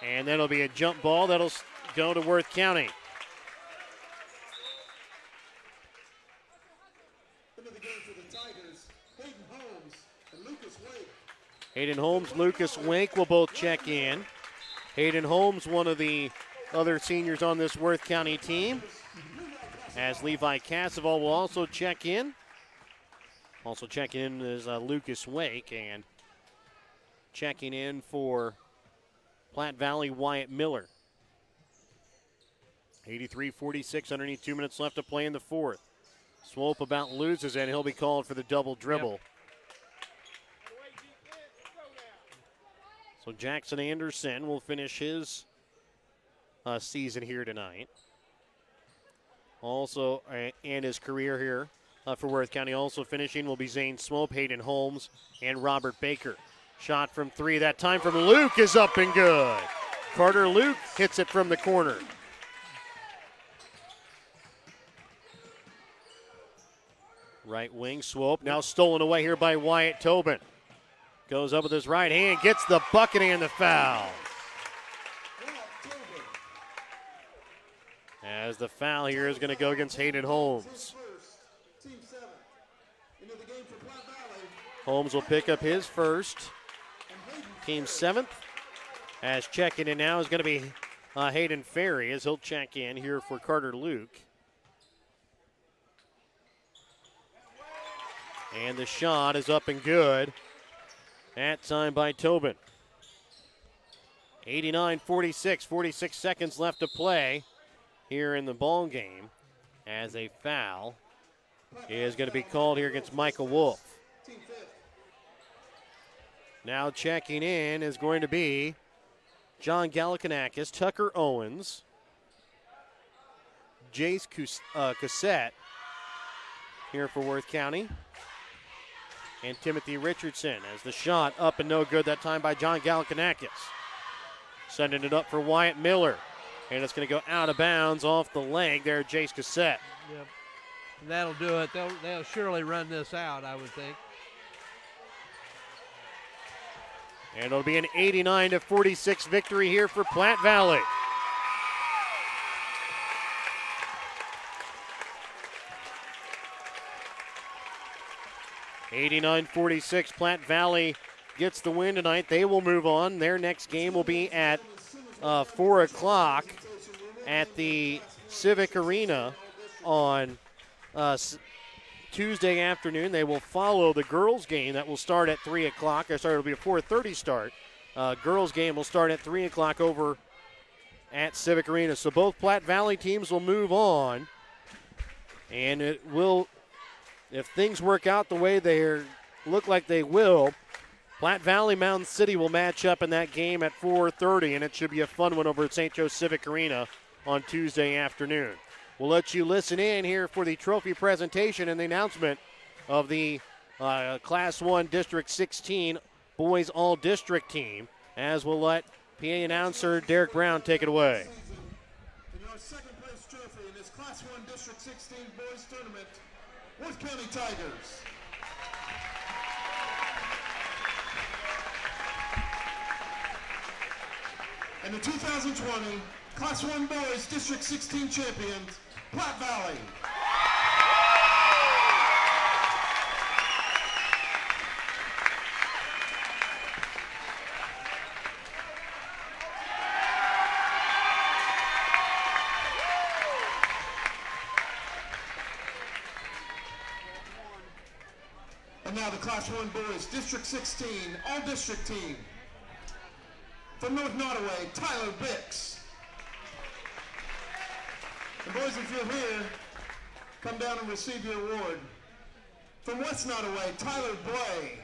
And then it'll be a jump ball that'll go to Worth County.
Into the game for the Tigers, Hayden Holmes and Lucas Wake.
Hayden Holmes, Lucas Wake will both check in. Hayden Holmes, one of the other seniors on this Worth County team, as Levi Casseval will also check in. Also checking in is Lucas Wake, and checking in for Platte Valley, Wyatt Miller. 83-46, underneath 2 minutes left to play in the 4th. Swope about loses, and he'll be called for the double dribble.
Yep.
So Jackson Anderson will finish his season here tonight. Also, and his career here for Worth County. Also finishing will be Zane Swope, Hayden Holmes, and Robert Baker. Shot from 3, that time from Luke is up and good. Carter Luke hits it from the corner. Right wing, Swope, now stolen away here by Wyatt Tobin. Goes up with his right hand, gets the bucket and the foul. As the foul here is going to go against Hayden Holmes. Holmes will pick up his first, team 7th. As checking in now is going to be Hayden Ferry, as he'll check in here for Carter Luke. And the shot is up and good. That time by Tobin. 89-46, 46 seconds left to play here in the ball game, as a foul is going to be called here against Michael Wolf. Now checking in is going to be John Galikanakis, Tucker Owens, Jace Cassette here for Worth County, and Timothy Richardson, as the shot up and no good that time by John Galikanakis. Sending it up for Wyatt Miller, and it's going to go out of bounds off the leg there, Jace Cassette.
Yep. That'll do it. They'll surely run this out, I would think.
And it'll be an 89-46 victory here for Platte Valley. (89-46), Platte Valley gets the win tonight. They will move on. Their next game will be at 4 o'clock at the Civic Arena on Tuesday afternoon. They will follow the girls' game that will start at 3 o'clock. It'll be a 4:30 start. Girls' game will start at 3 o'clock over at Civic Arena. So both Platte Valley teams will move on. And it will, if things work out the way they look like they will, Platte Valley Mountain City will match up in that game at 4:30, and it should be a fun one over at St. Joe Civic Arena on Tuesday afternoon. We'll let you listen in here for the trophy presentation and the announcement of the Class 1 District 16 Boys All-District team, as we'll let PA announcer Derek Brown take it away.
And your second place trophy in this Class 1 District 16 Boys Tournament, Worth County Tigers. And the 2020 Class 1 Boys District 16 champions, Platte Valley. And now the Class 1 Boys District 16 All-District team. From North Nottoway, Tyler Bix. And boys, if you're here, come down and receive your award. From West Nottoway, Tyler Blay.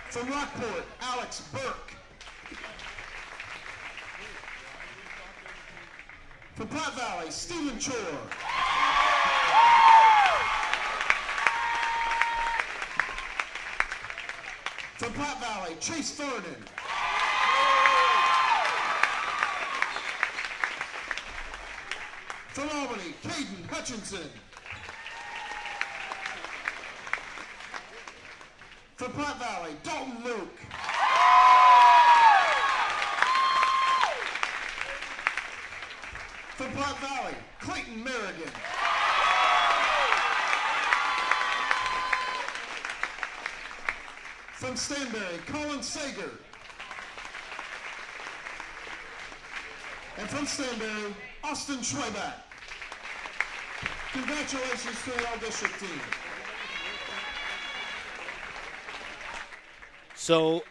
From Rockport, Alex Burke. From Platte Valley, Stephen Chore. From Platte Valley, Chase Thornton. From Albany, Caden Hutchinson. From Platte Valley, Dalton Luke. From Platte Valley, Clayton Merrigan. From Stanberry, Colin Sager. And from Stanberry, Austin Schweiback. Congratulations to the All-District team.
So,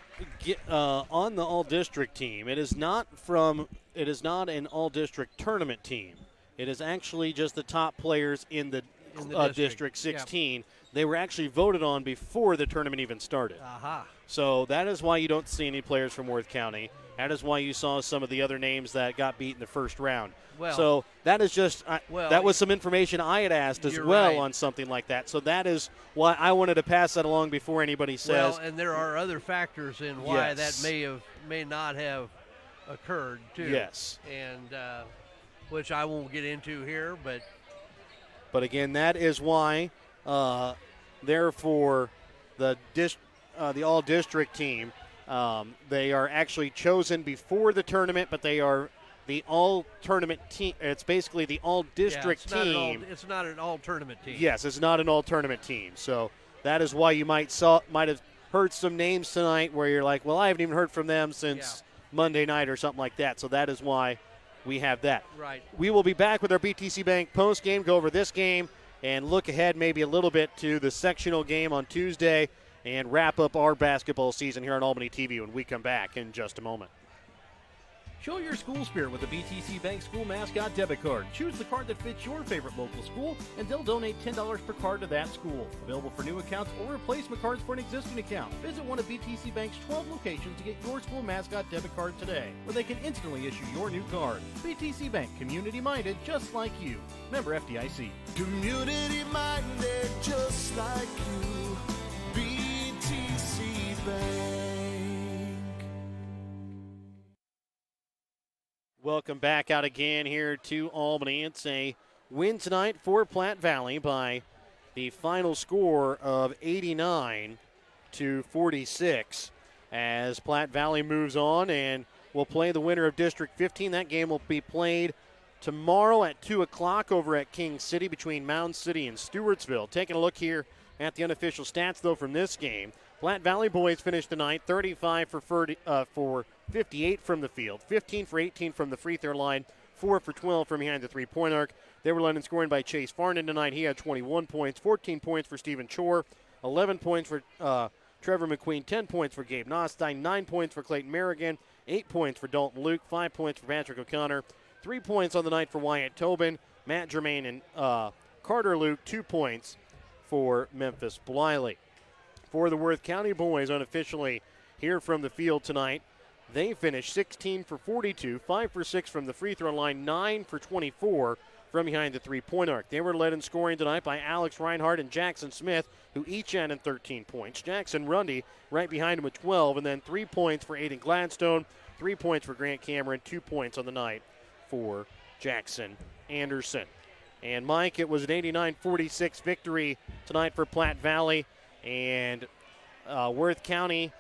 on the All-District team, it is not an All-District tournament team. It is actually just the top players in the District 16. Yep. They were actually voted on before the tournament even started.
Aha.
So that is why you don't see any players from Worth County. That is why you saw some of the other names that got beat in the first round.
Well,
so that is just that was some information I had asked as well on something like that. So that is why I wanted to pass that along before anybody says.
Well, and there are other factors in why that may not have occurred too.
Yes.
And which I won't get into here,
but again, that is why. Therefore, the all-district team, they are actually chosen before the tournament, but they are the all-tournament team. It's basically the all-district team.
It's not an all-tournament team.
Yes, it's not an all-tournament team. So that is why you might have heard some names tonight where you're like, well, I haven't even heard from them since Monday night or something like that. So that is why we have that.
Right.
We will be back with our BTC Bank post-game, go over this game, and look ahead maybe a little bit to the sectional game on Tuesday and wrap up our basketball season here on Albany TV when we come back in just a moment.
Show your school spirit with the BTC Bank School Mascot Debit Card. Choose the card that fits your favorite local school, and they'll donate $10 per card to that school. Available for new accounts or replacement cards for an existing account. Visit one of BTC Bank's 12 locations to get your school mascot debit card today, where they can instantly issue your new card. BTC Bank, community-minded, just like you. Member FDIC.
Community-minded, just like you. BTC Bank.
Welcome back out again here to Albany. It's a win tonight for Platte Valley by the final score of 89-46 as Platte Valley moves on and will play the winner of District 15. That game will be played tomorrow at 2 o'clock over at King City between Mound City and Stewartsville. Taking a look here at the unofficial stats, though, from this game. Platte Valley boys finished the night 35 for 58 from the field, 15 for 18 from the free throw line, 4 for 12 from behind the three-point arc. They were led in scoring by Chase Farnan tonight. He had 21 points, 14 points for Stephen Chore, 11 points for Trevor McQueen, 10 points for Gabe Nostine, 9 points for Clayton Merrigan, 8 points for Dalton Luke, 5 points for Patrick O'Connor, 3 points on the night for Wyatt Tobin, Matt Germain, and Carter Luke, 2 points for Memphis Bliley. For the Worth County boys, unofficially here from the field tonight, they finished 16 for 42, 5 for 6 from the free throw line, 9 for 24 from behind the three-point arc. They were led in scoring tonight by Alex Reinhardt and Jackson Smith, who each added 13 points. Jackson Rundy right behind him with 12, and then 3 points for Aiden Gladstone, 3 points for Grant Cameron, 2 points on the night for Jackson Anderson. And, Mike, it was an 89-46 victory tonight for Platte Valley, and Worth County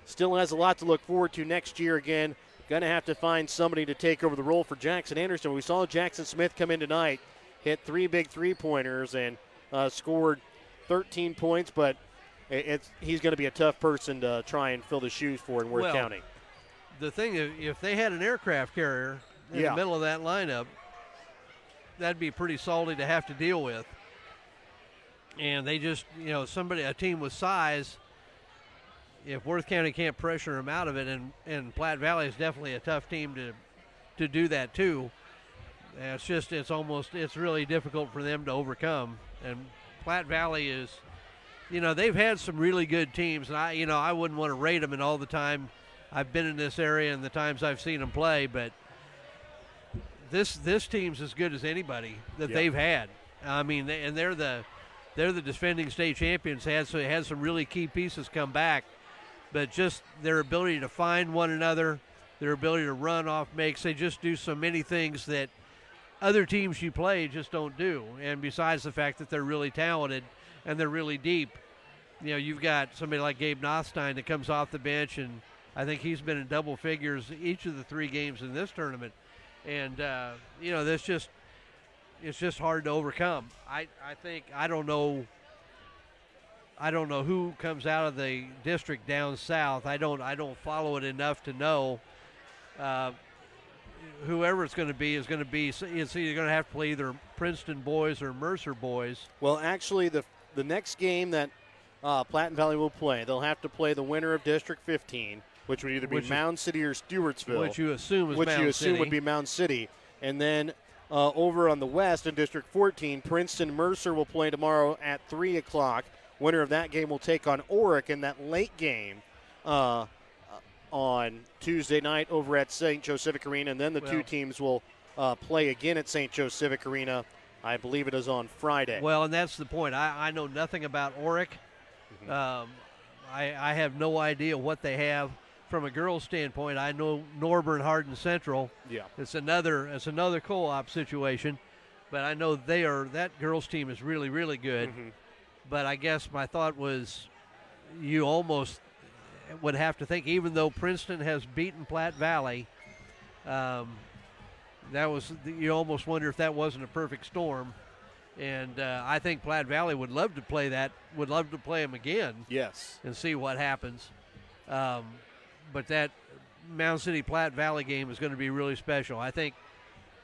still has a lot to look forward to next year again. Going to have to find somebody to take over the role for Jackson Anderson. We saw Jackson Smith come in tonight, hit 3 big three-pointers, and scored 13 points, but he's going to be a tough person to try and fill the shoes for in Worth County.
The thing is, if they had an aircraft carrier in the middle of that lineup, that'd be pretty salty to have to deal with. And they just, a team with size, if Worth County can't pressure them out of it, and Platte Valley is definitely a tough team to do that too. It's really difficult for them to overcome. And Platte Valley is, they've had some really good teams, and I wouldn't want to rate them in all the time I've been in this area and the times I've seen them play, but this team's as good as anybody that they've had. I mean, they're the defending state champions. Had some really key pieces come back. But just their ability to find one another, their ability to run off makes, they just do so many things that other teams you play just don't do. And besides the fact that they're really talented and they're really deep, you've got somebody like Gabe Nothstein that comes off the bench, and I think he's been in double figures each of the 3 games in this tournament. And, it's just hard to overcome. I don't know who comes out of the district down south. I don't follow it enough to know. Whoever it's going to be is going to be. It's either going to have to play either Princeton boys or Mercer boys.
Well, actually, the next game that Platte Valley will play, they'll have to play the winner of District 15, which would either be Mound City or Stewartsville.
Which you assume is Mound City.
Which you assume would be Mound City. And then over on the west in District 14, Princeton Mercer will play tomorrow at 3 o'clock. Winner of that game will take on Oric in that late game on Tuesday night over at St. Joe Civic Arena. And then the two teams will play again at St. Joe Civic Arena. I believe it is on Friday.
Well, and that's the point. I know nothing about Oric. Mm-hmm. I have no idea what they have. From a girls' standpoint, I know Norburn Hardin Central.
Yeah.
It's another co-op situation. But I know that girls' team is really, really good. Mm-hmm. But I guess my thought was you almost would have to think, even though Princeton has beaten Platte Valley, you almost wonder if that wasn't a perfect storm. And I think Platte Valley would love to play them again.
Yes.
And see what happens. But that Mound City Platte Valley game is going to be really special. I think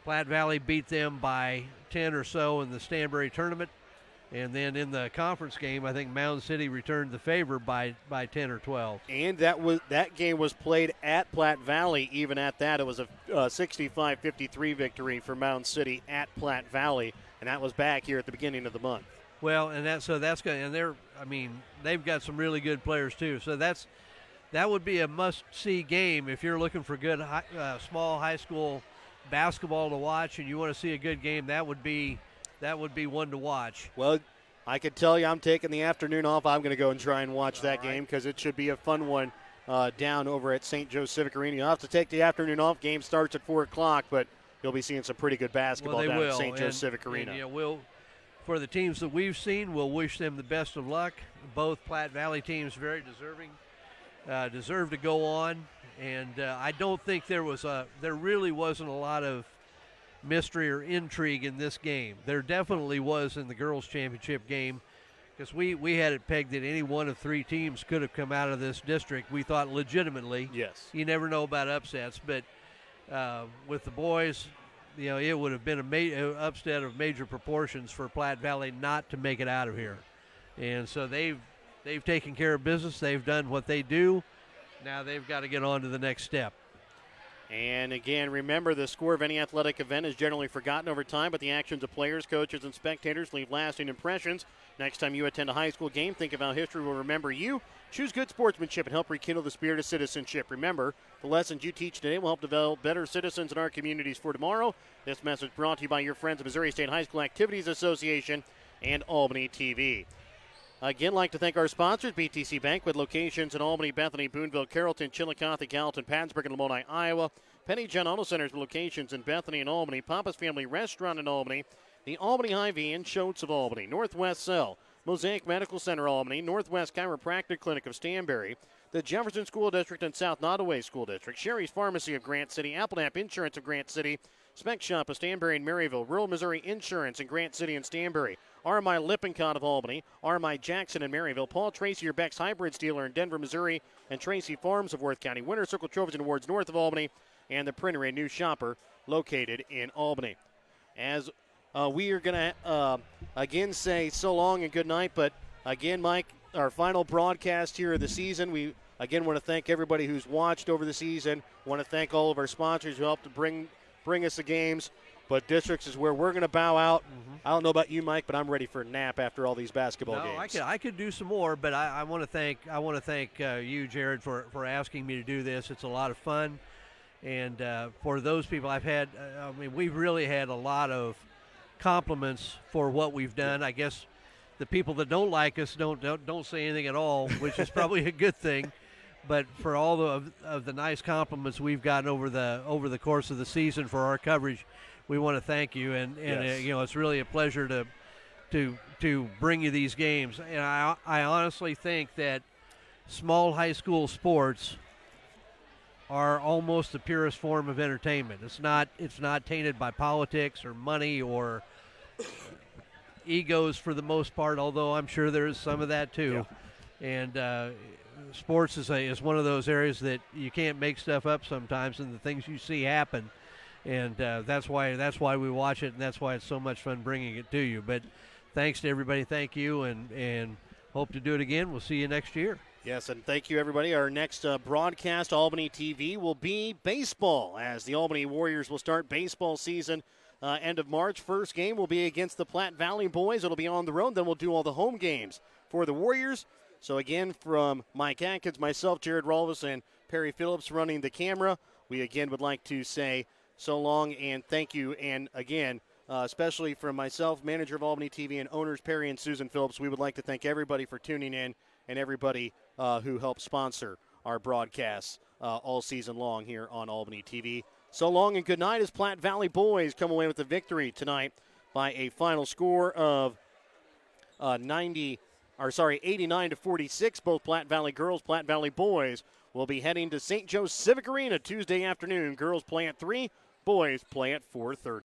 Platte Valley beat them by 10 or so in the Stanbury tournament. And then in the conference game, I think Mound City returned the favor by 10 or 12.
And that game was played at Platte Valley. Even at that, it was a 65-53 victory for Mound City at Platte Valley, and that was back here at the beginning of the month.
Well, and that's good. And they've got some really good players too. So that would be a must-see game if you're looking for good small high school basketball to watch, and you want to see a good game. That would be one to watch.
Well, I could tell you I'm taking the afternoon off. I'm going to go and try and watch that game because it should be a fun one down over at St. Joe Civic Arena. You'll have to take the afternoon off. Game starts at 4 o'clock, but you'll be seeing some pretty good basketball down at St. Joe Civic Arena.
And, for the teams that we've seen, we'll wish them the best of luck. Both Platte Valley teams very deserve to go on. And I don't think there really wasn't a lot of mystery or intrigue in this game. There definitely was in the girls' championship game, because we had it pegged that any one of 3 teams could have come out of this district. We thought legitimately.
Yes.
You never know about upsets, but with the boys, it would have been an upset of major proportions for Platte Valley not to make it out of here. And so they've taken care of business. They've done what they do. Now they've got to get on to the next step.
And again, remember, the score of any athletic event is generally forgotten over time, but the actions of players, coaches, and spectators leave lasting impressions. Next time you attend a high school game, think of how history will remember you. Choose good sportsmanship and help rekindle the spirit of citizenship. Remember, the lessons you teach today will help develop better citizens in our communities for tomorrow. This message brought to you by your friends of Missouri State High School Activities Association and Albany TV. Again, like to thank our sponsors, BTC Bank, with locations in Albany, Bethany, Boonville, Carrollton, Chillicothe, Gallatin, Padsburg, and Lamoni, Iowa. Penny John Auto Centers with locations in Bethany and Albany. Papa's Family Restaurant in Albany. The Albany Hy-Vee and Schultz of Albany. Northwest Cell. Mosaic Medical Center, Albany. Northwest Chiropractic Clinic of Stanberry. The Jefferson School District and South Nottoway School District. Sherry's Pharmacy of Grant City. Applenap Insurance of Grant City. Spec Shop of Stanberry and Maryville. Rural Missouri Insurance in Grant City and Stanberry. RMI Lippincott of Albany. RMI Jackson in Maryville. Paul Tracy, your Beck's Hybrids dealer in Denver, Missouri. And Tracy Farms of Worth County. Winter Circle Trophies and Awards north of Albany. And the Printer, a new shopper located in Albany. As we are going to again say so long and good night, but again, Mike, our final broadcast here of the season. We again want to thank everybody who's watched over the season. Want to thank all of our sponsors who helped to bring us the games. But districts is where we're going to bow out. Mm-hmm. I don't know about you, Mike, but I'm ready for a nap after all these basketball games.
I could do some more, but I want to thank you, Jared, for asking me to do this. It's a lot of fun, and for those people we've really had a lot of compliments for what we've done. I guess the people that don't like us don't say anything at all, which is probably a good thing. But for all of the nice compliments we've gotten over the course of the season for our coverage, we want to thank you, and
yes.
It's really a pleasure to bring you these games. And I honestly think that small high school sports are almost the purest form of entertainment. It's not tainted by politics or money or egos for the most part, although I'm sure there is some of that too. Yeah. And sports is one of those areas that you can't make stuff up sometimes, and the things you see happen. And that's why we watch it, and that's why it's so much fun bringing it to you. But thanks to everybody. Thank you, and hope to do it again. We'll see you next year.
Yes, and thank you, everybody. Our next broadcast, Albany TV, will be baseball, as the Albany Warriors will start baseball season end of March. First game will be against the Platte Valley Boys. It'll be on the road. Then we'll do all the home games for the Warriors. So, again, from Mike Atkins, myself, Jared Rolvis, and Perry Phillips running the camera, we again would like to say so long and thank you. And again, especially from myself, manager of Albany TV, and owners Perry and Susan Phillips, we would like to thank everybody for tuning in and everybody who helped sponsor our broadcasts all season long here on Albany TV. So long and good night as Platte Valley Boys come away with the victory tonight by a final score of 89 to 46. Both Platte Valley girls, Platte Valley boys will be heading to St. Joe's Civic Arena Tuesday afternoon. Girls play at 3, boys play at 4:30.